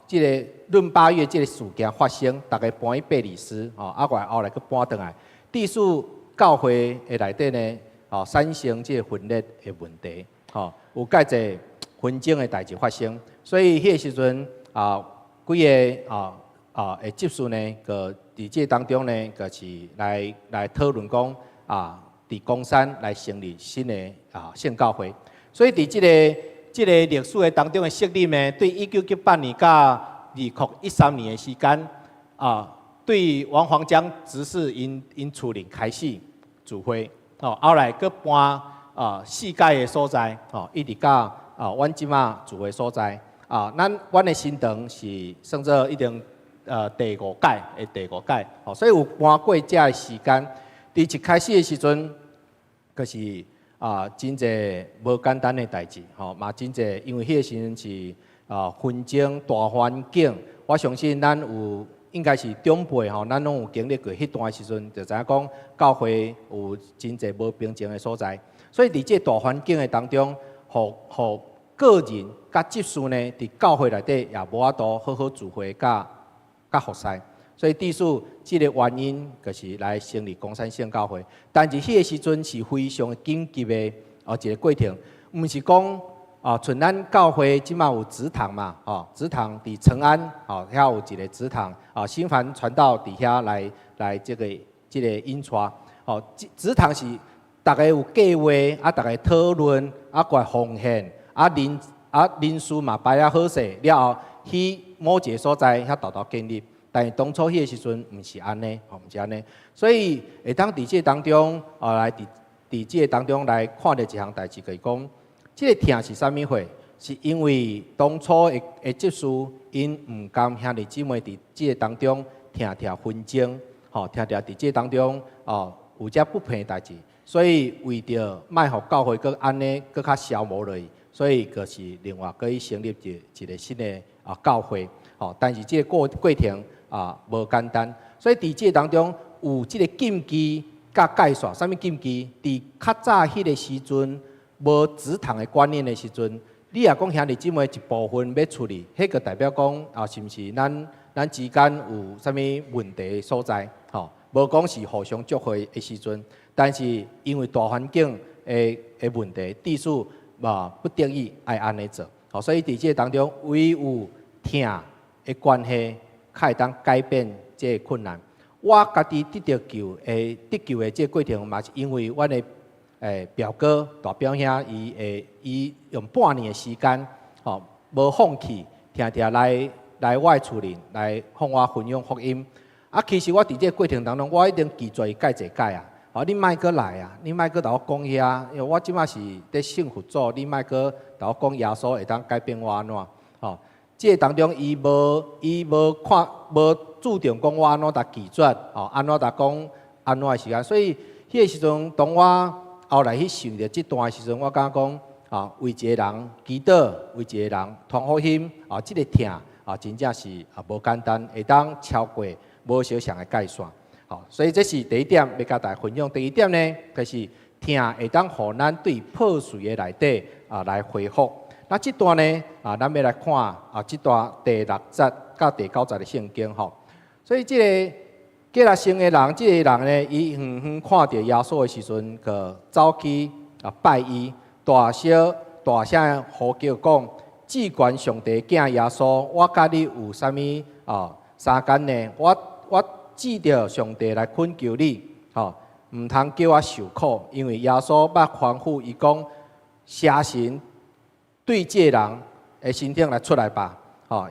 即个闰8月即个事件发生，大家搬去贝里斯后来去搬转来，地数教会的内底呢，产生即个分裂的问题，有介侪纷争的代志发生，所以迄个时阵几个的执事呢，个伫这当中呢，就是来讨论讲伫公山来成立新的县教会，所以伫即个历史的当中的设立呢，对1998年到2013年的时间对王黄江执事因处理开始主会后来佫搬4届的所在一直到阮即马主会所在阮的新堂是算做一定第5届所以有搬过遮的时间。伫一开始的时阵，就是真侪无简单的代志嘛真侪，因为迄个时阵是纷争大环境，我相信咱有。应该是长辈咱拢有经历过迄段时阵，就知影讲教会有真侪无平静的所在。所以伫这大环境的当中，互个人甲执事呢，伫教会内底也无法度好好聚会甲服侍。所以地数这个原因，就是来成立公山县教会。但是迄个时阵是非常紧急的一个过程，毋是讲。像咱教会即马有祠堂嘛，祠堂伫成安，遐有一个祠堂，新凡传道伫遐来这个引传，祠堂是大家有计划，大家讨论，过来奉献，人数嘛摆啊好势，了后去某一个所在遐豆建立，但是当初迄个时阵毋是安尼，毋是安尼，所以会当伫这当中，来伫这当中来看到一项代志，就是讲。这个疼是啥物货？是因为当初的执事因毋甘兄弟姊妹伫这个当中疼纷争，疼伫这当中有遮不平的代志，所以为着卖互教会佫安尼佫较消磨落去，所以就是另外可以成立一个新的教会。但是这个过程无简单，所以伫这当中有这个禁忌甲界线，啥物禁忌？伫较早迄个时阵。无祠堂的观念的时阵，你也讲兄弟姊妹一部分要处理，迄个代表讲是毋是咱之间有啥物问题的所在？无讲是互相祝福的时阵，但是因为大环境的问题，地数不得已爱安尼做，所以伫这当中唯有疼的关系，才会当改变这个困难。我家己得救的这个过程，嘛是因为阮的。表哥大表兄，伊用半年的时间，无放弃，常来我的厝里来向我分享福音。其实我伫这个过程当中，我一定拒绝伊介济届你莫阁来啊，你莫阁甲我讲遐，因为我即马是伫信佛祖，你莫阁甲我讲耶稣会当改变我安怎？这当中伊无注重讲我安怎拒绝，安怎讲安怎的时间，所以迄个时阵，当我后来去想着这段的时阵，我感觉讲为一个人祈祷，为一个人传福音，这个疼真正是无简单，会当超过无小上的界线。所以这是第一点要甲大家分享。第二点呢，就是疼会当互咱对破碎的内底来恢复。那这段呢咱要来看这段第6节到第9节的圣经吼。所以这个基拉城的人，这个人呢，伊远远看到耶稣的时阵，就走去拜伊，大声呼叫讲：至关上帝囝耶稣，我甲你有啥物相干呢？我指着上帝来恳求你，唔通叫我受苦，因为耶稣捌吩咐伊讲：邪神对这个人的身体来出来吧。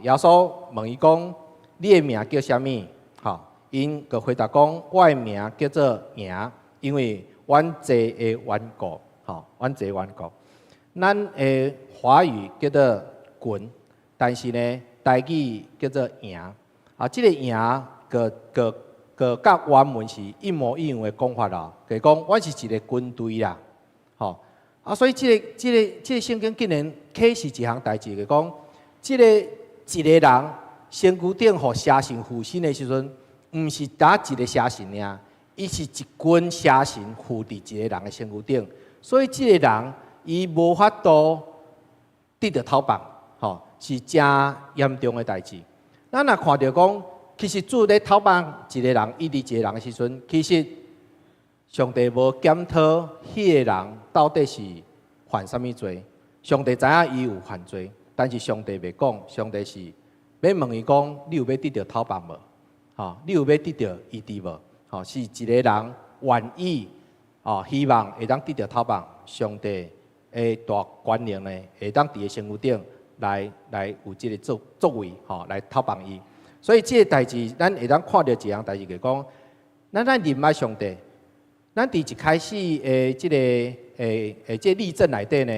耶稣问伊讲：你的名叫啥物？因就回答讲：我的名叫做赢，因为阮济的缘故，阮济缘故。咱的华语叫做滚，但是呢，台语叫做赢。这个赢个甲原文是一模一样的讲法啦。就是讲，阮是一个军队啦，所以这个圣经竟然启示一项代志，就是讲，一个人身躯顶互邪神附身的时阵。毋是打一个邪神尔，伊是一群邪神附伫一个人的身躯顶，所以这个人伊无法度得到讨棒，是真严重的代志。咱若看到讲，其实主咧讨棒一个人，伊伫一个人的时阵，其实上帝无检讨迄个人到底是犯啥物罪。上帝知影伊有犯罪，但是上帝袂讲，上帝是要问伊讲，你有要得到讨棒无？你有要得到医治无？是一个人愿意希望会当得到讨棒，上帝的大权能呢，会当伫个身躯顶来有这个作为，来讨棒伊。所以这个代志，咱会当看到一样代志，就是讲，咱认识上帝，咱伫一开始的这例证内底呢，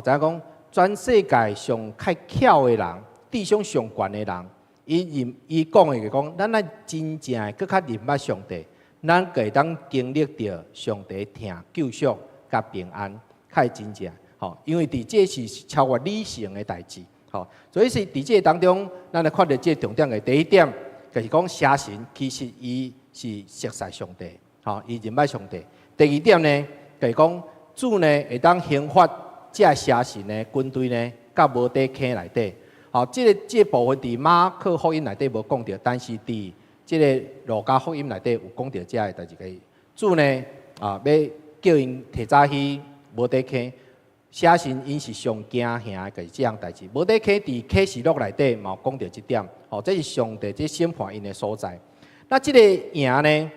知影讲全世界上较巧的人，智商上悬的人。伊讲的就是讲，咱真正的更较认捌上帝，咱会当经历到上帝疼、救赎、甲平安，较真正。因为这是超越理性的代志。所以是伫这当中，咱来看到这重点的第一点，就是讲邪神其实伊是熟悉上帝，伊认捌上帝。第二点呢，就是讲主呢会当刑罚这邪神的军队呢，甲无底坑内底。这个部分伫马可福音内底无讲到，但是伫这个路加福音内底有讲到这个代志。主呢要叫因提早去无底坑，写神因是上惊吓的，就是这样代志。无底坑伫启示录内底嘛有讲到这点，这是上帝这审判因的所在。那这个赢呢，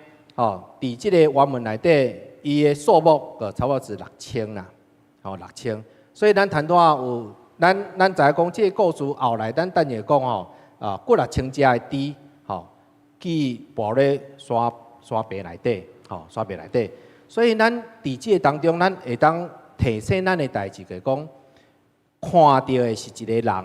伫这个原文内底，伊的数目差不多是6000啦，6000。所以咱谈到有。咱知影讲，这个故事后来，咱等下讲过6000只的猪，去跋咧山壁内底，山壁内底。所以咱伫这个当中，咱会当提醒咱的代志，就是讲，看到的是一个人，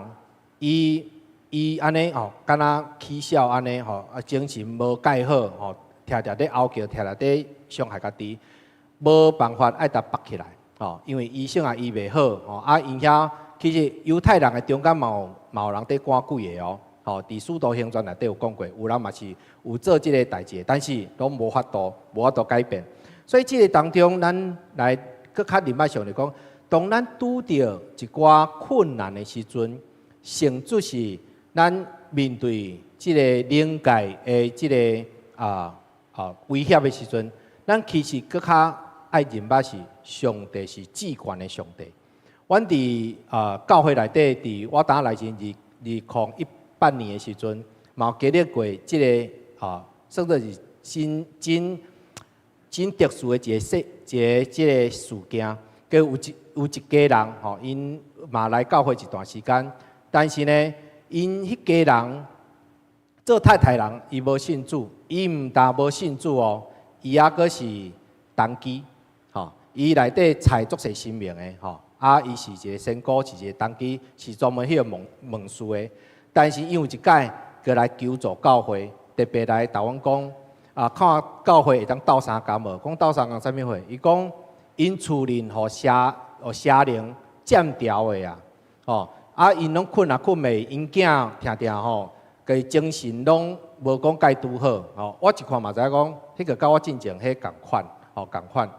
伊安尼敢若起笑安尼精神无介好，常常咧拗叫，常常咧伤害家己，无办法爱甲绑起来，因为医生医袂好，因遐。其实犹太人的中间嘛有人伫赶鬼的伫《使徒行传》内底有讲过，有人嘛是有做这个代志，但是拢无法度改变。所以这个当中，咱来搁较认捌上来讲，当咱拄到一寡困难的时阵，甚至是咱面对这个灵界的这个威胁的时阵，咱其实搁较爱认捌是上帝是至关的上帝。阮伫教会内底，伫我当来前2018年的时阵，嘛有经历过这个算作是真特殊的一个事件。有一家人因嘛来教会一段时间，但是呢，因迄家人做太太人，伊无信主，伊毋但无信主伊还阁是当机，伊内底财足侪神明的伊是一个仙姑，是一个当机，是专门迄个问事的。但是因为一届，过来求助教会，特别来台湾讲，看教会会当斗相共无？讲斗相共啥物货？伊讲因厝邻互邪灵占条的啊，吼，啊，因拢困袂，因囝定定吼，佮伊精神拢无讲介拄好，吼，我一看嘛知影讲，迄个甲我进前迄共款，吼共款，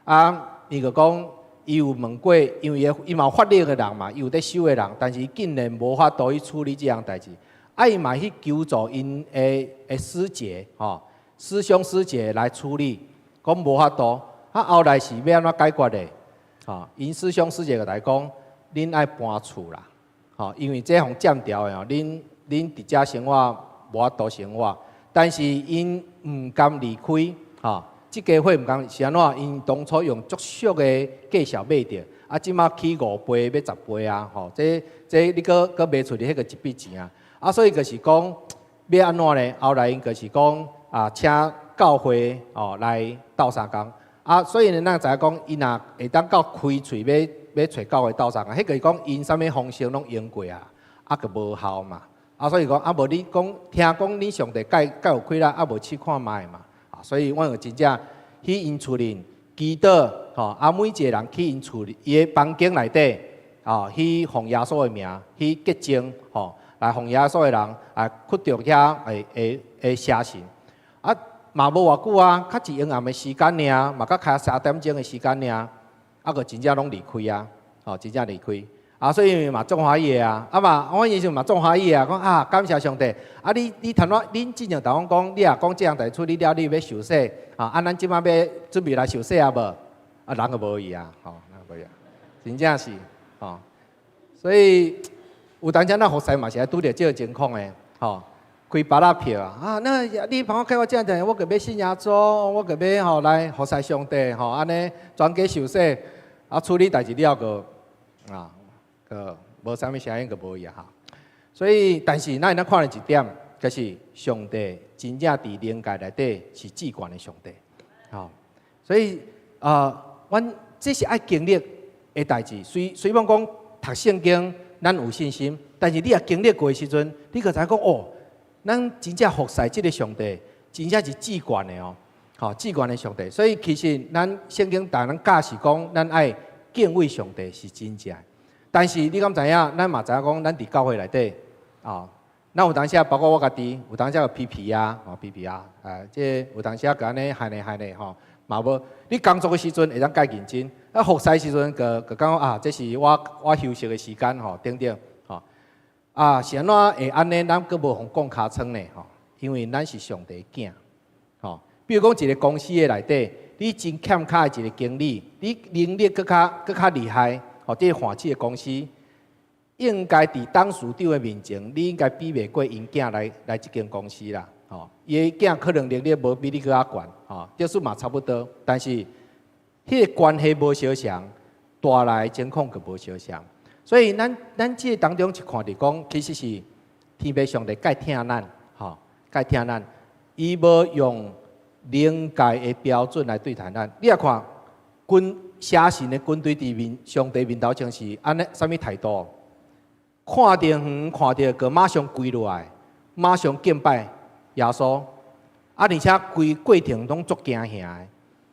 啊，伊就讲。伊有问过，因为伊嘛有法律的人嘛，伊有在守的人，但是伊竟然无法度去处理这样代志。啊，伊嘛去求助因的师姐，吼，师兄师姐来处理，讲无法度。啊，后来是要安怎解决的？吼，因师兄师姐就来讲，恁爱搬厝啦，吼，因为这项占条的吼，恁伫遮生活无法度生活，但是因毋甘离开，吼。即家伙毋讲是安怎？因当初用足俗的价钱买着，啊，即马起5倍要10倍啊！吼，这你搁卖出去迄个一笔钱啊！啊，所以就是讲要安怎呢？后来因就是讲啊，请教会哦来斗相共啊，所以呢，咱知影讲伊若会当到开喙要找教会斗相共，迄个讲因啥物方式拢用过啊，啊个无效嘛！啊，所以讲啊，无你讲听讲恁上帝介有开啦，啊无试看卖嘛！所以，我有真正去因厝里祈祷，吼，啊，每一个人去因厝里伊个房间内底，啊，去奉耶稣的名，去洁净，吼，来奉耶稣的人，啊，屈着遐会写信，啊，嘛无偌久啊，较一昏暗的时间尔，嘛较开3点钟的时间尔，啊，个真正拢离开啊，吼，真正离开。啊，所以嘛种欢喜啊，啊嘛，我以前嘛种欢喜啊，讲啊，感谢上帝。啊，你头仔，恁之前同我讲，你啊讲这样代处理了，你要受洗，啊，咱即摆要准备来受洗啊无？啊，人个无伊啊，吼，人个无伊啊，真正是，吼。所以有当时咱服侍嘛是爱拄着这个情况诶，吼，开巴拉票啊，那你帮我开我这样代，我个要信耶稣，我个要吼来服侍上帝，吼，安尼全家受洗，啊，处理代志了个啊。无啥物声音，个无伊啊哈。所以，但是咱看了一点，就是上帝真正伫灵界内底是至高的上帝，吼。所以阮这是爱经历的代志。虽然讲读圣经，咱有信心，但是你也经历过的时阵，你就知讲哦，咱真正服侍这个上帝，真正是至高的哦，吼，至高的上帝。所以其实咱圣经大人教是讲，咱爱敬畏上帝是真正。但是你敢知影？咱嘛知影讲，咱伫教会内底啊，咱有当时包括我家己，有当时有批评啊，批评啊，即有当时个安尼害呢吼，嘛无。你工作的时阵会当介认真，啊，服侍时阵个讲啊，这是我休息的时间吼，等等吼，啊，是安怎会安尼？咱佫无互讲尻川呢吼，因为咱是上帝囝吼。比如讲一个公司的内底，你真欠卡的一个经理，你能力佫较厉害。哦，这个华企的公司应该伫董事长的面前，你应该比袂过因囝来这间公司啦。哦，伊的囝可能能力无比你搁较悬，哦，点数嘛差不多，但是迄个关系无相像，带来情况就无相像。所以咱这个当中就看伫讲，其实是天父上帝介疼咱，吼，介疼咱，伊无用灵界的标准来对待咱。你也看写信的军队伫上帝面头前是安尼啥物态度？看到远，看到个马上跪落来，马上敬拜耶稣，而且规过程拢足惊吓的。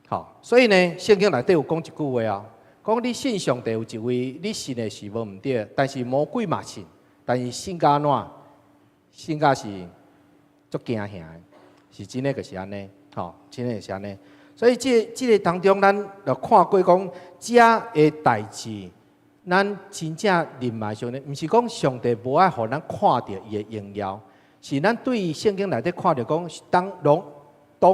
吼，所以呢，圣经内底有讲一句话啊，讲你信上帝有一位，你信的是无毋对，但是魔鬼嘛信，但是信甲安怎？信甲是足惊吓的，是真诶，就是安尼。吼，真诶就是安尼。所以这个当中，咱就看过讲，这个代志，咱真正认埋上呢，毋是讲上帝无爱互咱看到伊的荣耀，是咱对于圣经内底看到讲，当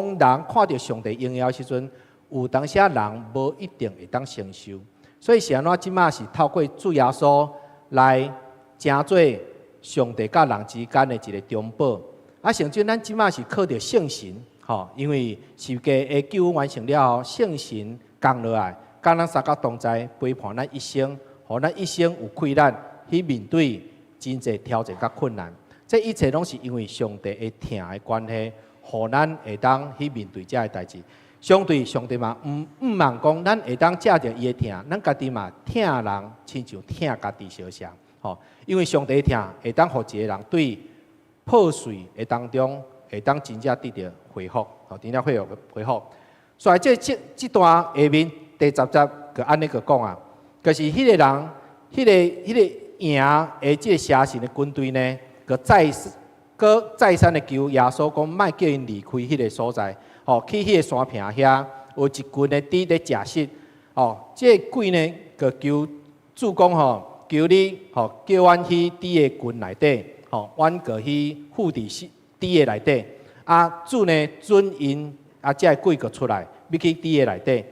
人看到上帝荣耀时阵，有当时人无一定会当承受。所以是安怎？即马是透过主耶稣来成做上帝甲人之间的一个中保。啊，甚至咱即马是靠着圣神。吼，因为世界的救恩完成了后，圣神降落来，甲咱三角同在，陪伴咱一生，互咱一生有困难去面对真侪挑战甲困难。这一切拢是因为上帝的疼的关系，互咱会当去面对这个代志。相对上帝嘛，毋茫讲，咱会当借着伊的疼，咱家己嘛疼人，亲像疼家己相像。吼，因为上帝的疼会当互一个人对破碎的当中。会当真正得到恢复，吼，真正恢复。所以这段下面第10节就安尼个讲啊，就是迄个人迄个赢的即个邪神的军队呢，再三的求耶稣讲，莫叫因离开迄个所在，吼，去迄个山坪遐有一群的猪咧食食，吼，即个鬼呢，就求主讲吼，求你吼叫阮去猪的群内底，吼，阮个去附伫猪的内底，啊，主呢准因啊，即个鬼个出来，要去猪的内底。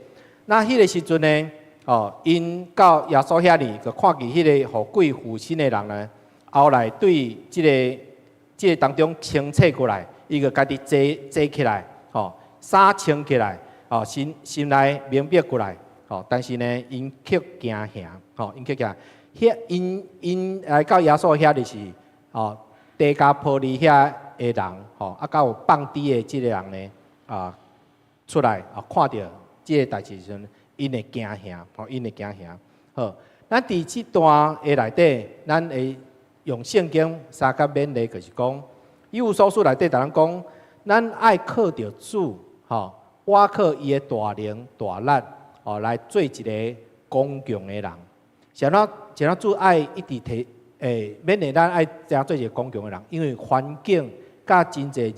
那迄个时阵呢，哦，因到耶稣遐里，就看见迄个互鬼附身的人呢，后来对即个当中清切过来，伊个家己坐起来，吼，衫穿起来，哦，心内明白过来，吼，但是呢，因却惊吓，吼，因却惊，遐因来到耶稣遐就是，哦，地加坡里遐的人，吼，啊，到有放猪的即个人呢，啊，出来啊，看到即个代志时阵，因会惊吓，吼，因会惊吓，好，咱伫即段的内底，咱会用圣经三甲勉励，就是讲，以弗所书内底，逐人讲，咱爱靠着主，吼，我靠伊的大能大力，吼，来做一个刚强的人。像咱主爱一直提，勉励咱爱怎做一个刚强的人，因为环境甲真济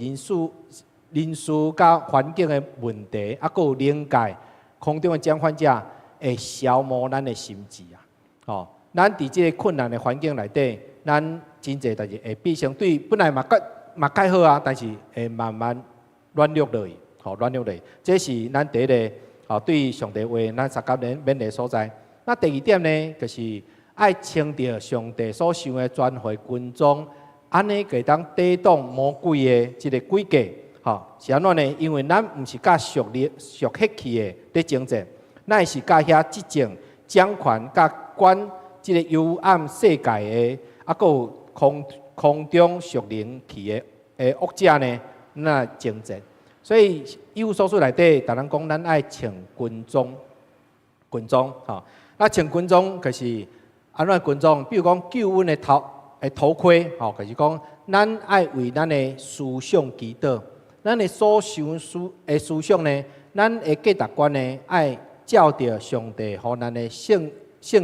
人事甲环境的问题，啊，佮有灵界空中的掌管者，会消磨咱的心智啊，吼，咱伫即个困难的环境内底。咱真济代志会变成对本来嘛介好啊，但是会慢慢软弱落去，吼软弱落去。这是咱第一个吼对上帝话，咱三甲勉励所在。那第二点呢，就是爱穿着上帝所想的全会军装，安尼可以当抵挡魔鬼的即个诡计，吼是安怎呢？因为咱毋是甲属血气的在征战，咱是甲遐即种掌权甲管即个幽暗世界的。啊，佮有空中属灵气的恶者呢，那征战。所以以弗所书内底，逐人讲咱爱穿军装，吼。那穿军装就是安怎军装？比如讲救恩的头盔，吼，就是讲咱爱为咱的思想祈祷，咱的所想思想呢，咱的价值观呢，爱照着上帝和咱的圣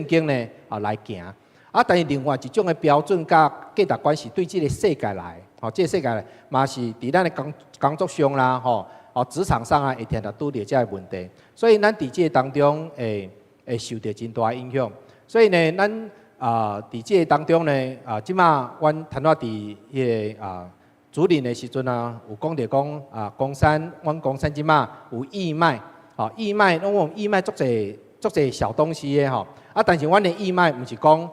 经呢来行。啊，但是另外一种的标准甲价值观是对这个世界来，吼，这个世界来嘛是伫咱的工作上啦，吼，职场上啊，会常常拄着这个问题，所以咱伫这个当中会受到真大影响。所以呢，咱伫这个当中呢，即马阮谈到伫迄个主任的时阵啊，有讲着讲公山，阮公山即马有义卖，义卖，拢有义卖足侪小东西的吼，但是阮的义卖毋是讲。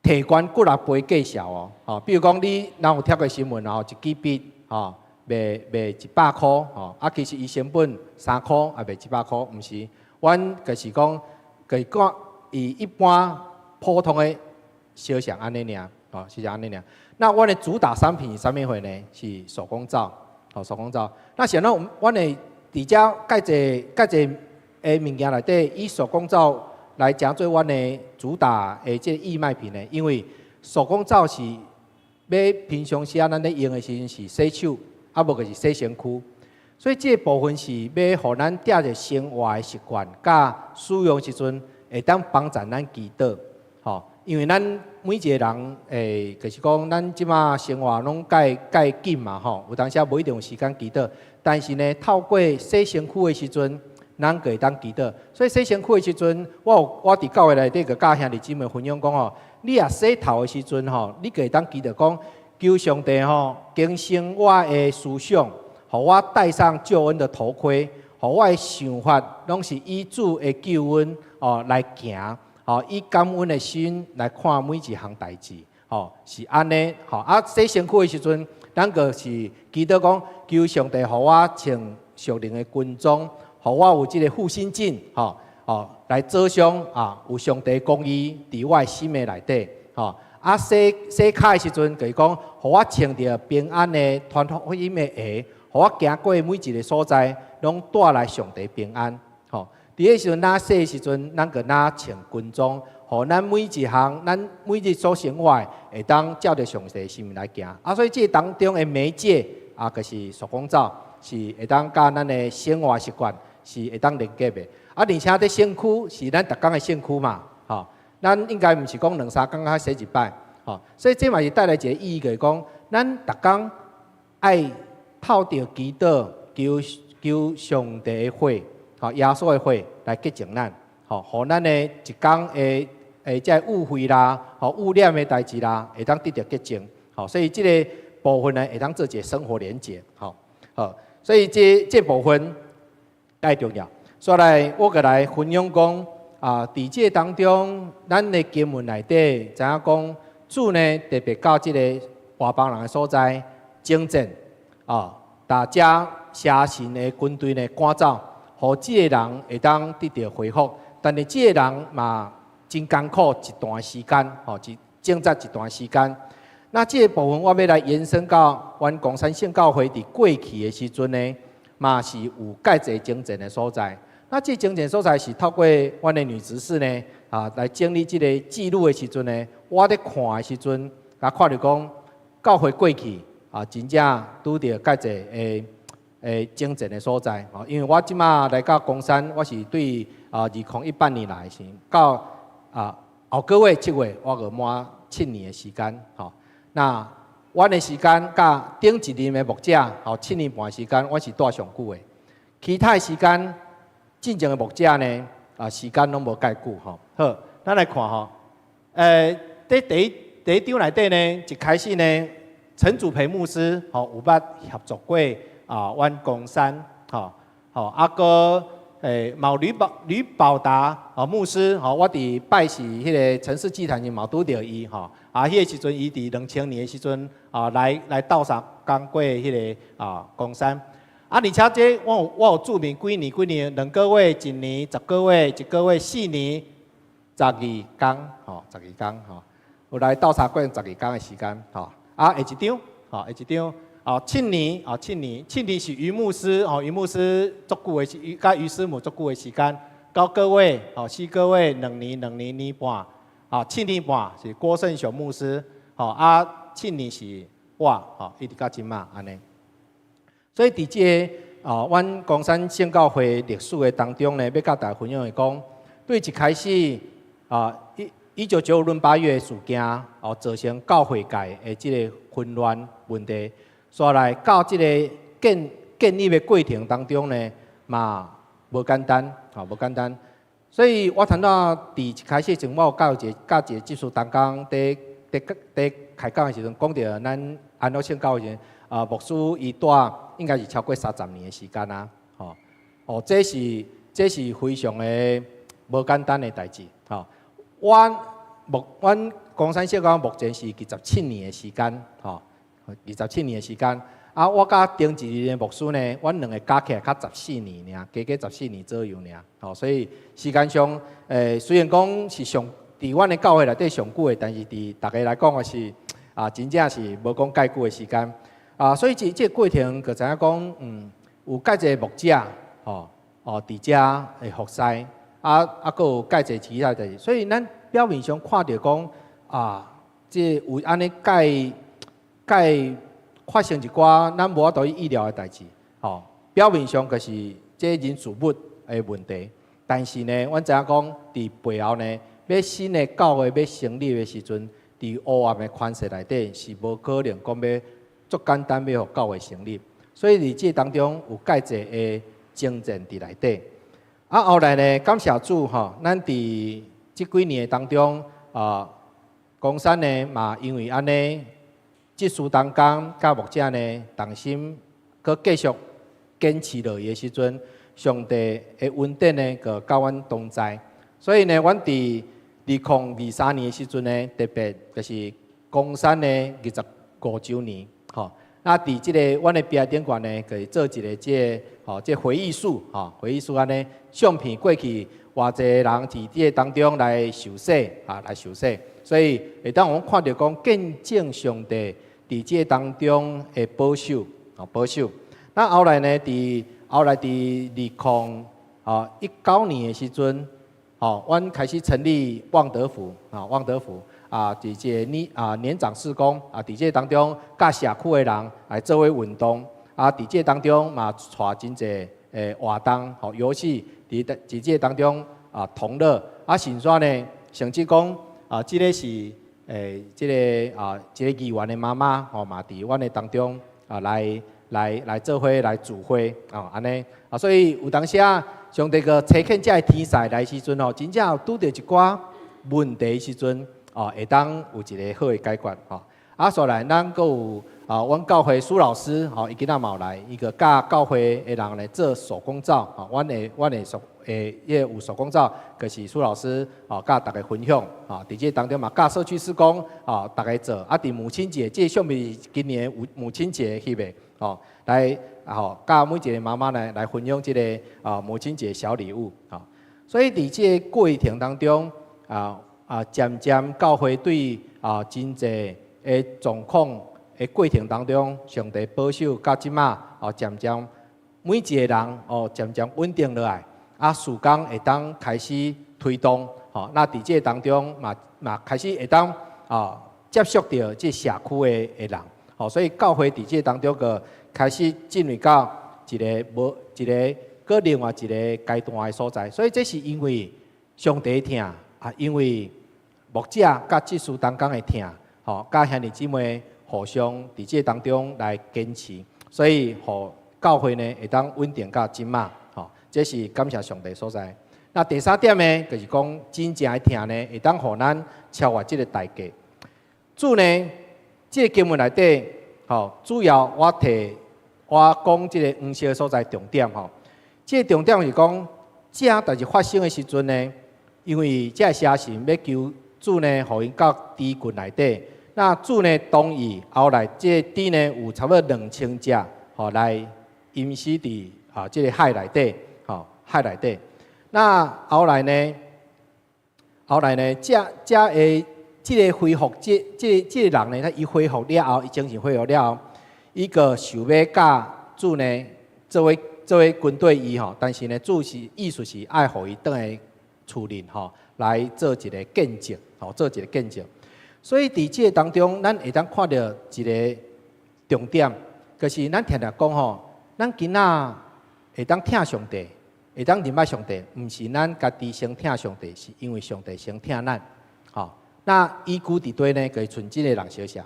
提悬几若杯计小哦，比如讲你若有贴过新闻一支笔卖100块其实伊成本3块卖100块，毋是，阮就是讲，就是讲以一般普通的小像安尼尔，小像安尼尔。那阮的主打商品是啥物货呢？是手工皂，手工皂。那像阮的伫遮介侪物件内底，以手工皂。来讲做阮的主打的这义卖品呢，因为手工皂是要平常时咱咧用的时阵是洗手，无就是洗身躯，所以这个部分是要互咱带着生活的习惯，甲使用时阵会当帮助咱祈祷，吼，因为咱每一个人就是讲咱即马生活拢介紧嘛，吼，有当时无一定有时间祈祷，但是呢，透过洗身躯的时阵。咱可以当祈祷，所以洗身躯的时阵，我伫教会内底个教兄弟姊妹分享讲吼，你若洗头的时阵吼，你可以当祈祷讲，求上帝吼更新我的思想，互我戴上救恩的头盔，互我的想法拢是以主的救恩来行，以感恩的心来看每一项代志，是安尼，洗身躯的时阵，咱个是祈祷讲，求上帝互我穿属灵的军装。互我有即个护心镜，来照相有上帝公义伫我心的内底，洗脚的时阵，就是讲，互我穿着平安的传福音的鞋，互我行过每一个所在，拢带来上帝平安，伫迄时阵，咱洗的时阵，咱个穿军装，互咱每一项，咱每日所生活会当照着上帝的心来行，所以这当中的媒介就是手工皂，是会当甲咱的生活习惯。是会当连接的，而且伫身躯是咱逐工的身躯嘛，咱应该毋是讲2、3工较洗一摆，吼，所以这嘛是带来一个意义，就是讲，咱逐工爱透着祈祷，求上帝的火，吼，耶稣的火来洁净咱，吼，互咱的一工即个误会啦，吼，污染的代志啦，会当得到洁净，吼，所以这个部分呢，会当做一个生活连结，吼，好，所以这部分介重要。所以来，我个来分享讲，伫这当中，咱的经文内底，知影讲，主呢特别到这个外邦人的所在征战，大家邪神的军队呢赶走，互这个人会当得到恢复，但是这个人嘛真艰苦一段时间，挣扎一段时间。那这个部分我要来延伸到阮公山圣教会伫过去的时阵呢，嘛是有介侪征战的所在。那这征战所在是透过阮的女执事呢，来整理这个记录的时阵呢，我咧看的时阵，看到讲教会过去真正拄着介侪征战的所在。因为我即马来到公山，我是对2018年来是到后个月7月，我个满7年的时间。那阮的时间甲顶一任的牧者，7年半的时间，我是住上久的。其他的时间，进前的牧者呢，时间拢无介久吼。好，咱来看吼，第一章内底呢，一开始呢，陈祖培牧师有捌合作过阮公山个毛吕宝达牧师我伫拜是迄个城市祭坛是嘛拄着伊迄个时阵伊伫2000年的时阵来斗相刚过迄个公山而且这我有注明几年2个月、1年、10个月、1个月、4年、12天12天有来斗相过12天的时间下一张7年是于牧师于牧师足久的甲于师母足久的时间9个月4个月2年年半7年半是郭胜雄牧师7年是我一直到今嘛安尼。所以伫这个阮公山圣教会历史的当中呢，要甲大家分享的讲，对一开始1995年8月的事件造成教会界的这个混乱问题。所以来到这个建立的过程当中呢，嘛无简单，无简单。所以我谈到伫一开始前，我有教一个技术当讲，伫开讲的时阵，讲到咱安乐圣教会牧师伊带应该是超过30年的时间啦，这是非常的无简单的代志，阮公山圣教会目前是27年的时间，27年的时间，我甲丁一任的牧师呢，阮2个加起来较14年尔，加14年左右尔，所以时间上，虽然讲是伫阮的教会内底上久的，但是伫大家来讲的是，真正是无讲介久的时间，所以这个过程就知影讲，有介侪牧者，伫遮会服侍，佫有介侪其他代志，所以咱表面上看到讲，这有安尼介发生一寡咱无法度意料的代志，表面上就是这人事物的问题，但是呢，阮知影讲伫背后呢，要新的教会要成立的时阵，伫黑暗的权势内底是无可能讲要足简单要互教会成立，所以伫这当中有介侪的征战伫内底。后来呢，感谢主咱伫这几年当中公山呢嘛，因为安尼。即事当讲，甲牧者呢，同心，佮继续坚持落去的时阵，上帝的恩典呢，佮甲阮同在。所以呢，阮伫2023年的时阵呢，特别就是公山呢25周年，那伫即个阮的毕业典馆呢，可以做一个这回忆书，回忆书安尼，相片过去偌济人伫即个当中来受洗，来受洗，所以会当我们看到讲见证上帝。伫这当中的保守，保守。那后来呢？后来2019年的时阵，阮开始成立望德福，望德福伫这年长事工伫这当中，甲社区的人来做为运动伫这当中嘛带真济活动，游戏伫这当中同乐。神山呢甚至讲即个是即个一个议员的妈妈嘛伫阮的当中来做伙来助会安尼所以有当时上帝个差遣这个天使来时阵真正有拄着一寡问题时阵会当有一个好的解决所来咱阁有阮教会苏老师伊今仔嘛有来，伊个教教会的人来做手工皂阮的有手工皂，就是苏老师甲大家分享伫这当中嘛，甲社区施工大家做伫母亲节，这上面今年母亲节翕的来甲每一个妈妈呢来分享这个母亲节小礼物所以伫这个过程当中渐渐教会对真济的状况的过程当中，上帝保守到即马渐渐每一个人渐渐稳定落来事工会当开始推动那伫这当中嘛开始会当接触到这社区的人所以教会伫这当中个开始进入到一个另外一个阶段的所在，所以这是因为上帝疼因为牧者甲祭司同工的疼甲兄弟姊妹互相伫这当中来坚持，所以互教会呢会当稳定到即马这是感谢上帝所在。那第三点呢，就是讲真正的疼呢，会当互咱超越这个代价。主呢，这个经文内底主要我讲这个黄色的所在重点这个重点是讲，这代志发生的时阵呢，因为这个写信要求主呢，互因到猪群内底，那主呢同意，后来这猪呢有差不多2000只，来淹死伫这个海内底，海内底。那后来呢，这个这个恢复，这个人呢，他伊恢复了后，伊精神恢复了后，伊个想要甲主呢作为军队医但是呢，主是意思是爱互伊倒来处理来做一个见证，做一个见证。所以伫这当中，咱会当看到一个重点，就是咱常常讲咱囡仔会当疼上帝，会当认捌上帝，毋是咱家己先疼上帝，是因为上帝先疼咱。那依据伫对呢，就是纯真的人相像。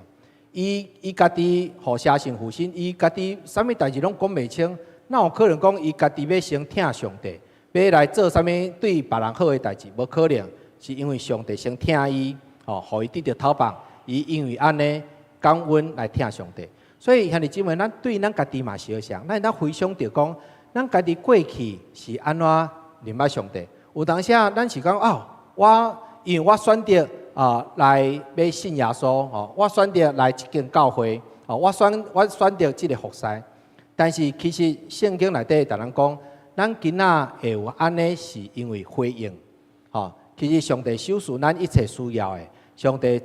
伊家己互写信负心，伊家己啥物代志拢讲袂清，哪有可能讲伊家己要先疼上帝，要来做啥物对别人好的代志？无可能，是因为上帝先疼伊，互伊得到头棒，伊因为安尼感恩来疼上帝。所以兄弟姊妹，咱对咱家己嘛是相像，咱回想着讲，咱家己过去是安怎认捌上帝？有当时咱是讲因为我选择来要信耶稣，我选择来一间教会，我选择这个服侍。但是其实圣经内底，逐人讲，咱囡仔会有安尼，是因为回应。其实上帝手术咱一切需要的，上帝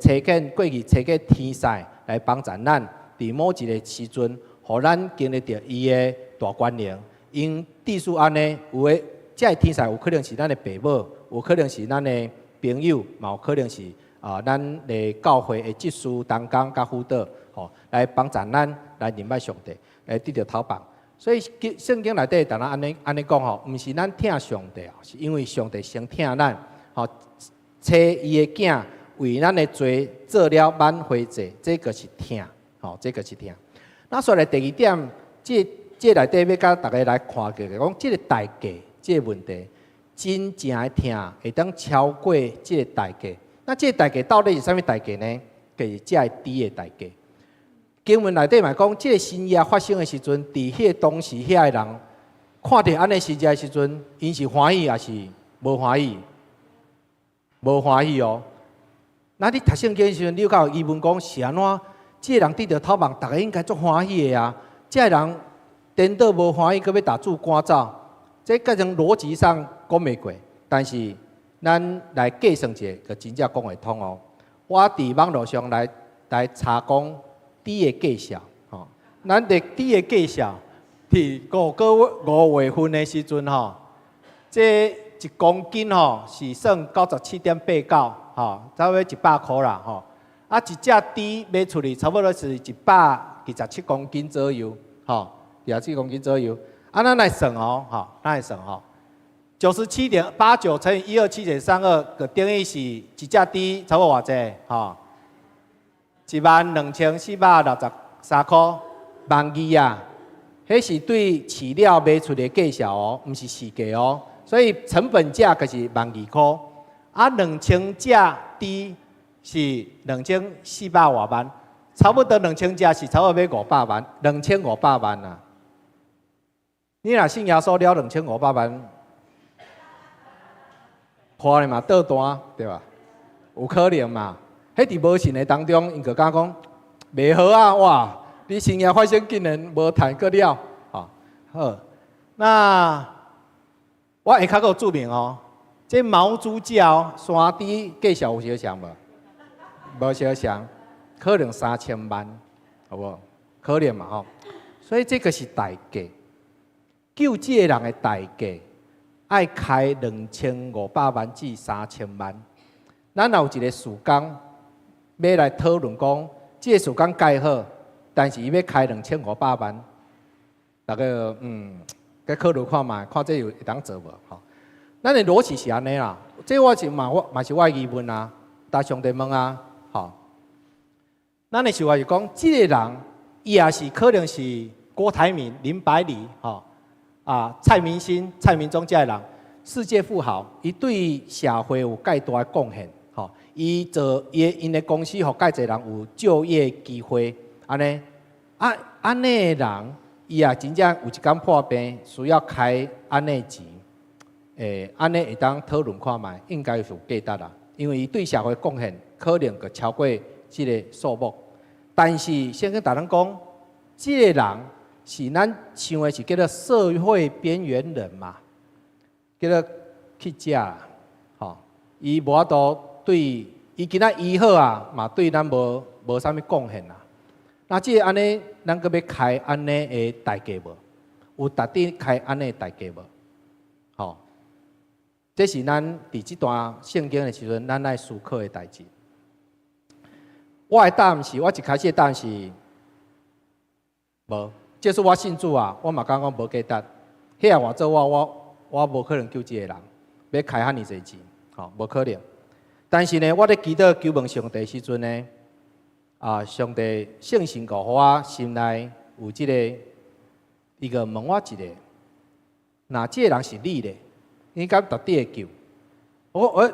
过去找个天使来帮助咱，伫某一个时阵，互咱经历到伊的大权能。因地数安尼，有诶，这天使有可能是咱的爸母，有可能是咱的朋友，嘛有可能是咱的教会的职事、同工甲辅导，来帮助咱来认捌上帝，来得到头棒。所以圣经内底，逐人安尼讲毋是咱疼上帝，是因为上帝先疼咱，找伊的囝为咱的罪做了挽回祭，这个是疼，这个是疼。那所以第二点，这内底要甲大家来看个，讲这个代价，这个问题，真正的疼会当超过这个代价。那这个代价到底是啥物代价呢？就是这个猪的代价。经文内底嘛讲，这个新约发生的时阵，伫迄个当时遐个人看到安尼新约的时阵，因是欢喜还是无欢喜？无欢喜哦。那你读圣经的时阵，你有有疑问讲是安怎？这个人得到头棒，大家应该足欢喜的啊。这个人颠倒无欢喜，佮要打主赶走，这个从逻辑上讲袂过。但是咱来计算一下，就真正讲会通哦。我伫网络上来查讲猪的计数，咱的猪的计数，伫5月份的时阵这1公斤是算97.89，差不多100块啦一只猪卖出去差不多是127公斤左右，27公斤左右。咱来算咱来算97.89乘以127.32，个等于是一只猪差不多偌济？吼，12463块，万二啊！迄是对饲料卖出的价销哦，毋是市价哦。所以成本价就是12块，啊，2000只猪是2400多万，差不多2000只是差不多要500万，2500万啊！你若信耶稣了2500万，花的嘛倒单对吧？有可能嘛？迄伫无信的当中，因就讲袂好啊！哇，你信耶发生竟然无赚个了，好，那我下骹佫有注明哦，这毛猪价哦，山猪价销有相像无？无相像，可能3000万，好无？可能嘛吼，所以这个是代价。救这个人的代价，爱开2500万至3000万。咱有一个事工，要来讨论讲，这个事工盖好，但是伊要开2500万，大家该考虑看卖，看这有会当做无？吼，咱的逻辑是安尼啦。这我是嘛是我的疑问啊，大上帝问啊，吼。咱的想法是讲，这个人伊也是可能是郭台铭、林百里，吼。蔡明兴、蔡明忠这个人，世界富豪，伊对社会有介大的贡献，吼，伊做因的公司，互介侪人有就业机会，安尼，安尼的人，伊也真正有一天破病，需要开安尼钱，安尼会当讨论看卖，应该是有价值啦，因为伊对社会贡献可能个超过这个数目，但是先跟大家讲，这个人。是咱想的是叫做社会边缘人嘛，叫做乞食啦，吼，伊无法度对伊今仔医好啊，嘛对咱无啥物贡献啦。那即个安尼，咱搁要开安尼的代价无？有值得开安尼的代价无？吼，这是咱伫即段圣经的时阵，咱爱思考的代志。我的答案是，我一开始的答案是无。即使我信主啊，我嘛讲无价值。迄下换做我无可能救即个人，要开遐尼侪钱，吼，无可能。但是呢，我咧祈祷求问上帝时阵呢，上帝圣神互我心内有即个，伊个问我一个，那即个人是你咧，应该值得救。我会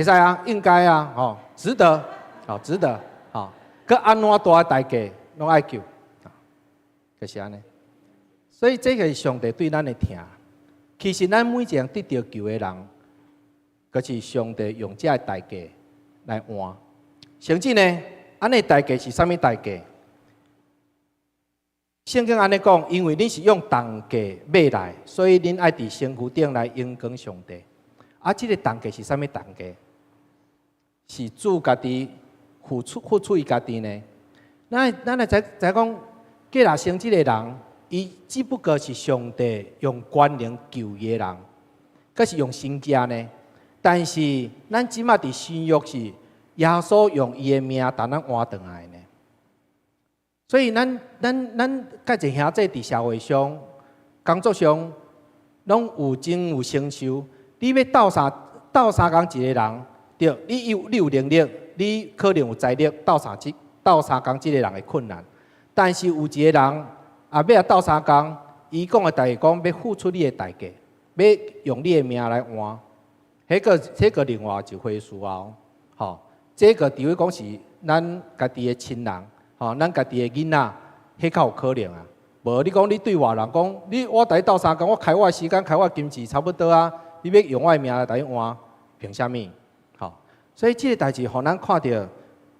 使啊，应该啊，吼，值得，吼，值得，吼，佮安怎大代价拢爱救。就是安尼，所以这个是上帝对咱的疼。其实咱每一个得到救的人，就是上帝用这个代价来换。甚至呢，安尼代价是啥物代价？圣经安尼讲，因为你是用重价买来，所以恁爱伫身躯顶来荣光上帝。这个重价是啥物重价？是主家己付出伊家己呢？咱来知讲。计拉生即个人，伊只不过是上帝用权能救伊的人，佮是用身家呢。但是咱即马伫新约是耶稣用伊的命把咱换转来呢。所以咱介一兄弟伫社会上、工作上，拢有真有成就。你要斗相共一个人，对，你有能力，你可能有财力斗相共即个人的困难。但是有一个人要斗相共，伊讲的代讲要付出你的代价，要用你的命来换，迄个另外一回事哦。吼，这个除非讲是咱家己的亲人，吼，咱家己的囡仔，迄较有可能啊。无你讲你对外人讲，我带你斗相共，我开我的时间，开我的金钱差不多啊，你要用我的命来带你换，凭啥物？吼，所以这个代志，互咱看到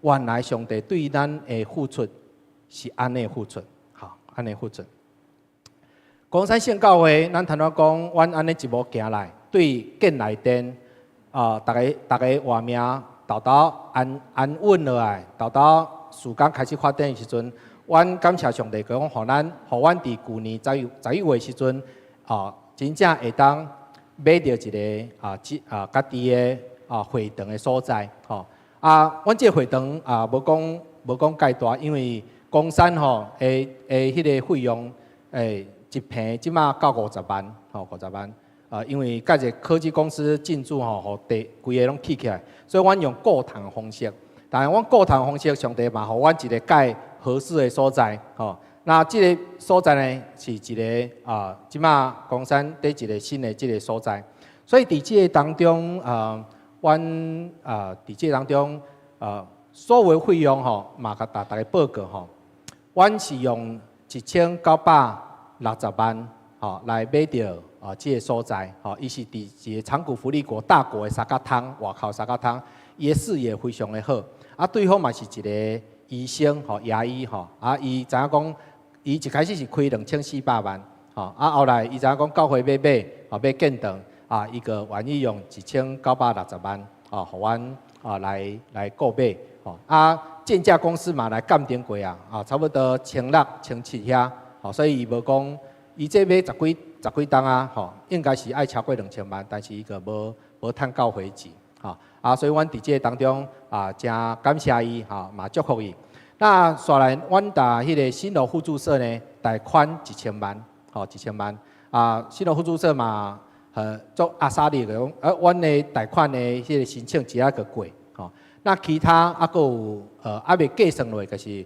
原来上帝对咱的付出。是安尼付出，好，安尼付出。光山县教会，咱头先讲，阮安尼一步行来，对建内殿大家活命，豆安稳落来，事工开始发展的时阵，阮感谢上帝讲，互阮伫去年11月时阵，真正会当买到一个家己的会堂的所在，吼阮这会堂无讲介大，因为公山吼，迄个费用，一平即马到50万，吼50万。因为甲一个科技公司进驻吼，互地规个拢起起来，所以阮用固谈方式。但是阮固谈方式，上帝嘛，互阮一个介合适的所在，吼。那这个所在呢，是一个即马公山伫一个新的这个所在。所以伫这个当中，阮伫这个当中，所有费用吼，嘛甲大家报告吼，阮是用1960万吼来买到这个所在，吼，伊是伫一个长谷福利国大国的三角汤，外口三角汤，伊的视野非常的好，对方嘛是一个医生吼，牙医吼，伊知影讲，伊一开始是开2400万，吼，后来伊知影讲教会要买，要建堂，伊个愿意用1960万，互阮来购买，建价公司嘛来鉴定过差不多1600、1700遐，所以伊无讲，伊这买十几档应该是爱超过2000万，但是伊个无趁到回钱，所以阮伫这当中真感谢伊，嘛祝福伊。那刷来，阮打迄个新楼互助社呢，贷款1000万，1000万，新楼互助社嘛，做阿萨利个讲，阮的贷款的迄个申请只个过，那其他阁有未计算落，就是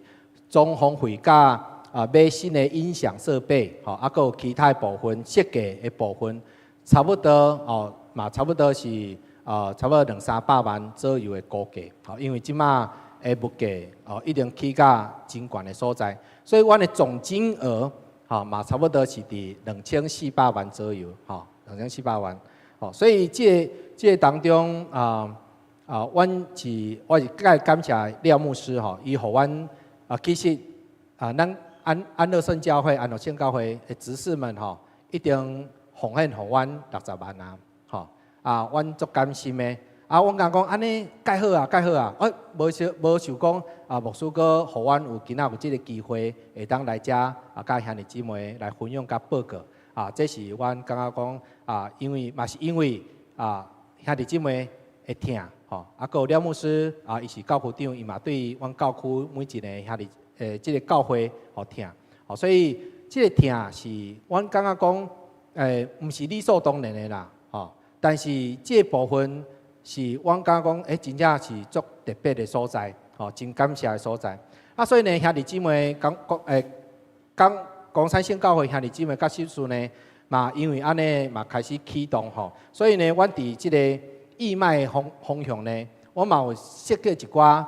装潢费甲买新的音响设备，阁有其他的部分设计的部分，差不多嘛差不多是差不多200-300万左右的估计，因为即马的物价已经起到真悬的所在，所以阮的总金额嘛差不多是伫2400万左右，2400万，所以这个当中我是感谢廖牧师伊互阮其实咱安乐圣教会、安乐圣教会的执事们一定奉献互阮60万阮足甘心的。阮讲安尼介好无想讲牧师哥互阮有今仔有即个机会，会当来遮甲兄弟姊妹来分享甲报告这是阮感觉讲因为嘛是因为兄弟姊妹会疼阁有廖牧师伊是教区长，伊嘛对阮教区每一个兄弟即个教会疼所以即个疼是阮感觉讲毋是理所当然的啦但是即个部分。是，阮感觉讲，真正是足特别的所在，真感谢的所在。所以呢，兄弟姊妹江山圣教会兄弟姊妹甲习俗呢，嘛因为安尼嘛开始启动所以呢，阮伫即个义卖方向呢，我嘛有设计一寡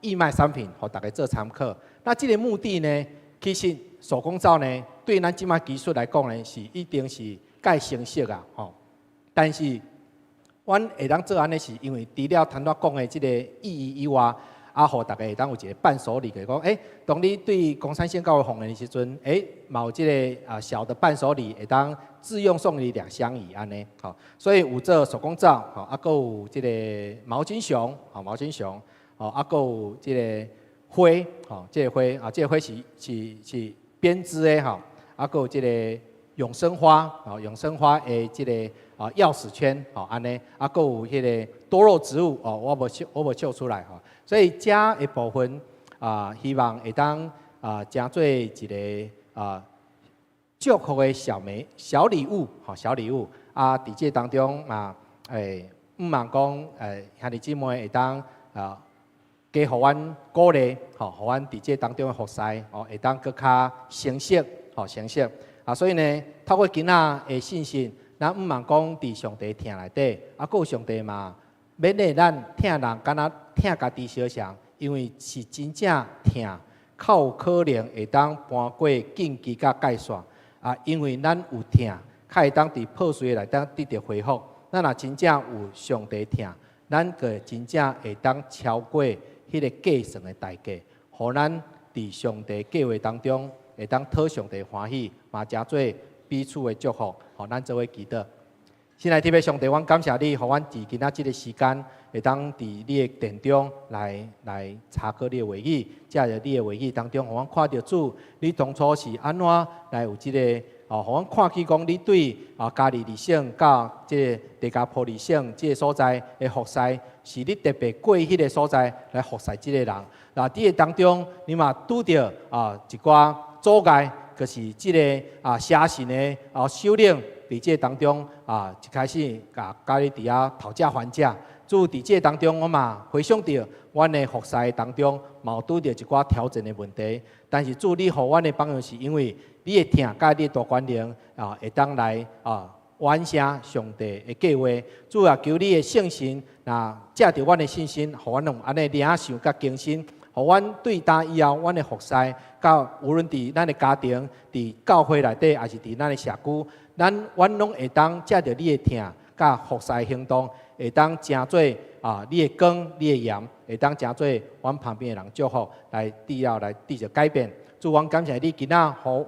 义卖产品，互大家做参考。那即个目的呢，其实手工皂呢，对咱即卖技术来讲呢，是一定是介成熟但是阮会当做安尼，是因为除了头仔讲的即个意义以外，互大家会当有一个伴手礼，就是讲，当你对公山县教会奉献的时阵，嘛有即个小的伴手礼，会当自用送你2相宜安尼，所以有做手工皂，阁有即个毛巾熊，阁有即个花，即个花，即个花是编织的阁有即个永生花，永生花的即个。钥匙圈，安尼，阁有迄个多肉植物，我无秀出来所以遮的部分希望会当诚做一个祝福的小礼物，小礼物伫这当中毋茫讲兄弟姊妹会当加互阮鼓励，互阮伫这当中的服侍，会当更较成熟，所以呢，透过今仔的信息。咱毋茫讲伫上帝疼内底，阁有上帝嘛，免得咱疼人，敢若疼家己小像，因为是真正疼，较有可能会当搬过禁忌甲界线因为咱有疼，较会当伫破碎内当得到恢复。咱若真正有上帝疼，咱个真正会当超过迄个计算的代价，互咱伫上帝计划当中会当讨上帝欢喜，嘛诚做彼此的祝福，咱做伙祈祷。先来特别上帝，阮感谢你，互阮伫今仔即个时间，会当伫你的殿中来查考你的话语，借着你的话语当中，互阮看到主，你当初是安怎来有即个互阮看起讲你对加利利省甲即个地加波利省即个所在的服侍，是你特别过迄个所在来服侍即个人。伫个当中，你嘛拄着一寡阻碍。就是即个邪神的首领，伫这当中一开始甲你伫遐讨价还价。主伫这当中，我嘛回想到阮的服侍当中，嘛有拄着一寡调整的问题。但是主你互阮的帮助，是因为你的听甲你的大权能会当来完成上帝的计划。主啊，求你的圣心，借着阮的信心，互阮用安尼领受甲更新，互阮对当以后阮的服侍，到无论伫咱的家庭、伫教会内底，还是伫咱的社区，阮拢会当借着你的听甲服侍行动。会当成做你的光、你的盐，会当成做阮旁边的人祝福，来缔造改变。主，阮感谢你今仔互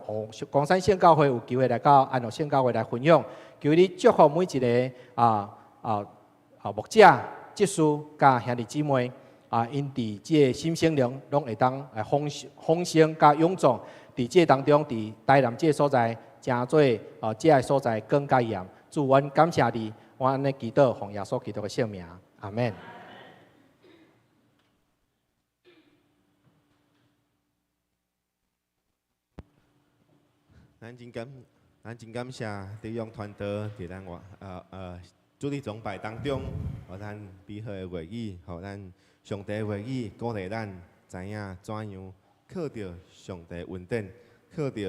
光山县教会有机会来到安乐县教会来分享，求你祝福每一个牧者、执事甲兄弟姊妹因伫这新生灵拢会当丰盛甲勇壮，伫这当中伫台南这所在，成做这个所在光甲盐。主，阮感谢你。我安尼祈祷，奉耶稣基督的圣名，阿门。咱真感谢弟兄团队伫咱主日崇拜当中，互咱美好的话语，互咱上帝的话语鼓励咱，知影怎样靠着上帝的恩典，靠着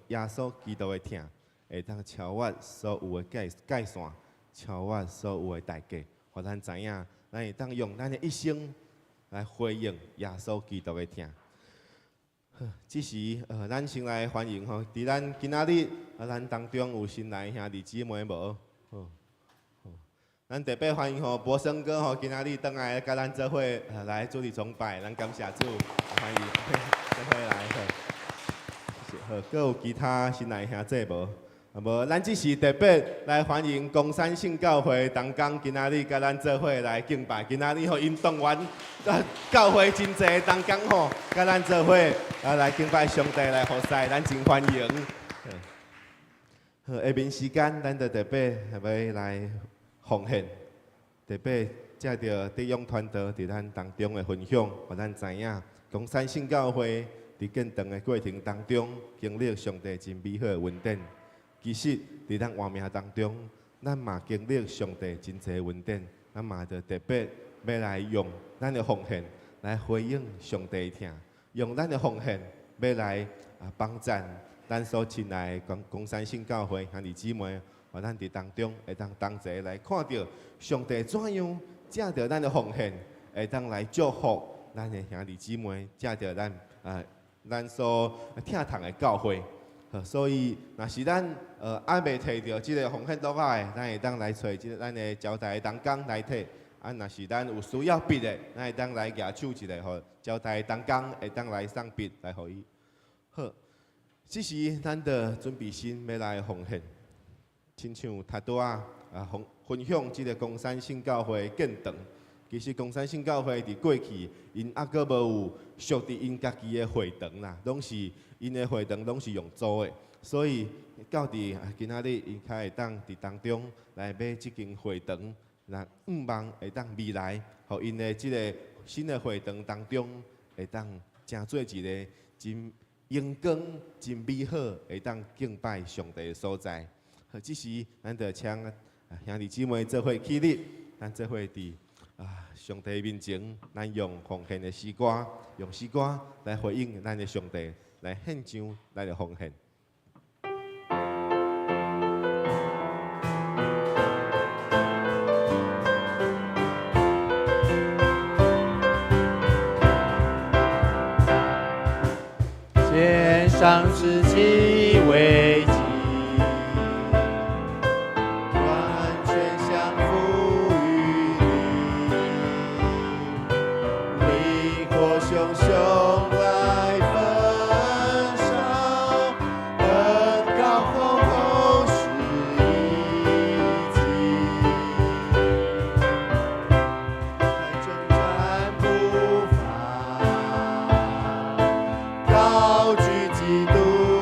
耶稣基督的听，会当超越所有的界线。超越所有的代价，互咱知影，咱会当用咱的一生来回应耶稣基督的听。这时，咱先来欢迎吼，伫咱今仔日咱当中有新来兄弟姊妹无？咱特别欢迎吼博生哥吼，今仔日倒来甲咱做伙来主日崇拜，咱感谢主，欢迎做伙来好，各有其他新来兄弟无？无，咱只是特别来欢迎公山信教会同工今仔日甲咱做伙来敬拜，今仔日吼运动员教会真济同工吼，甲咱做伙来敬拜上帝来服侍，咱真欢迎。好，下面时间咱就特别要来奉献，特别借着弟兄团队伫咱当中的分享，互咱知影公山信教会伫建堂的过程当中，经历上帝真美好的恩典。其实，伫咱活命当中，咱嘛经历上帝真侪恩典，咱嘛就特别要来用咱的奉献来回应上帝听，用咱的奉献要来帮赞咱所亲爱的公山信教会兄弟姊妹，互咱伫当中会当同齐来看到上帝怎样借着咱的奉献，会当来祝福咱的兄弟姊妹，借着咱所听堂的教会。所以，若是咱还未摕到即个奉献倒来，咱会当来找咱的招待同工来摕。若是咱有需要笔的，咱会当来举手一个，互招待同工会当来送笔来互伊。好，这时咱就准备先要来奉献，亲像头拄分享即个公山信教会建堂。其实公山信教会伫过去，因还阁无有属伫因家己的会堂啦，拢是因的会堂拢是用租的，所以到伫今仔日因才会当伫当中来买即间会堂，那望会当未来，互因的即个新的会堂当中会当成做一个真阳光、真美好，会当敬拜上帝的所在。好，这时咱就请兄弟姊妹做伙起立，咱做伙伫上帝面前，咱用奉献的诗歌，用诗歌来回应咱的上帝，来献上咱的奉献。献上自己为祭，完全降服于你，你或熊熊来焚烧，恩高厚厚是一级，在征战不发，高举基督。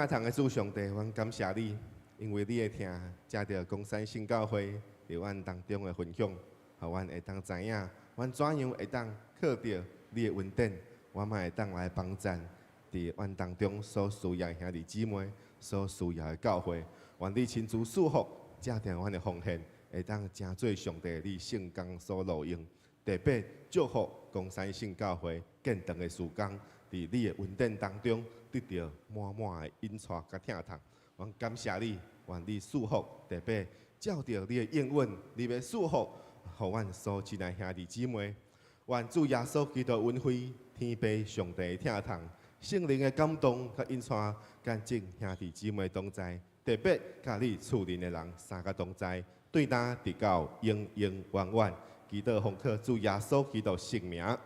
听堂的主上帝，阮感谢你，因为你会听，接到公山新教会伫阮当中的分享，互阮会当知影，阮怎样会当靠着你的恩典，我嘛会当来帮助伫阮当中所需要兄弟姊妹所需要的教会，愿你亲自祝福，接定阮的奉献，会当成做上帝你圣工所录用。特别祝福公山圣教会建堂的时间，伫你的恩典当中得到满满的引带甲疼痛。阮感谢你，愿你祝福，特别照着你的应允，你要祝福，互阮所亲爱兄弟姊妹。愿主耶稣基督恩惠、天父上帝的疼痛、圣灵的感动甲引带，干净兄弟姊妹同在，特别甲你厝邻的人三个同在，对咱直到永永远远。祈祷奉靠主耶稣基督圣名，阿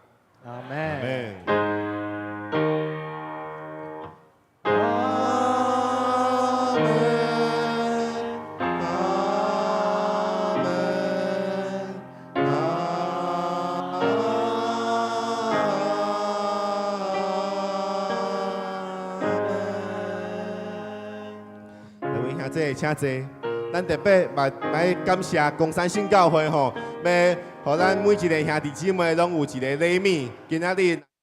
阿门。门。阿门。各位兄弟，请坐。咱特别来感谢公山新教会吼，要互咱每一个兄弟姊妹拢有一个礼物，今仔日。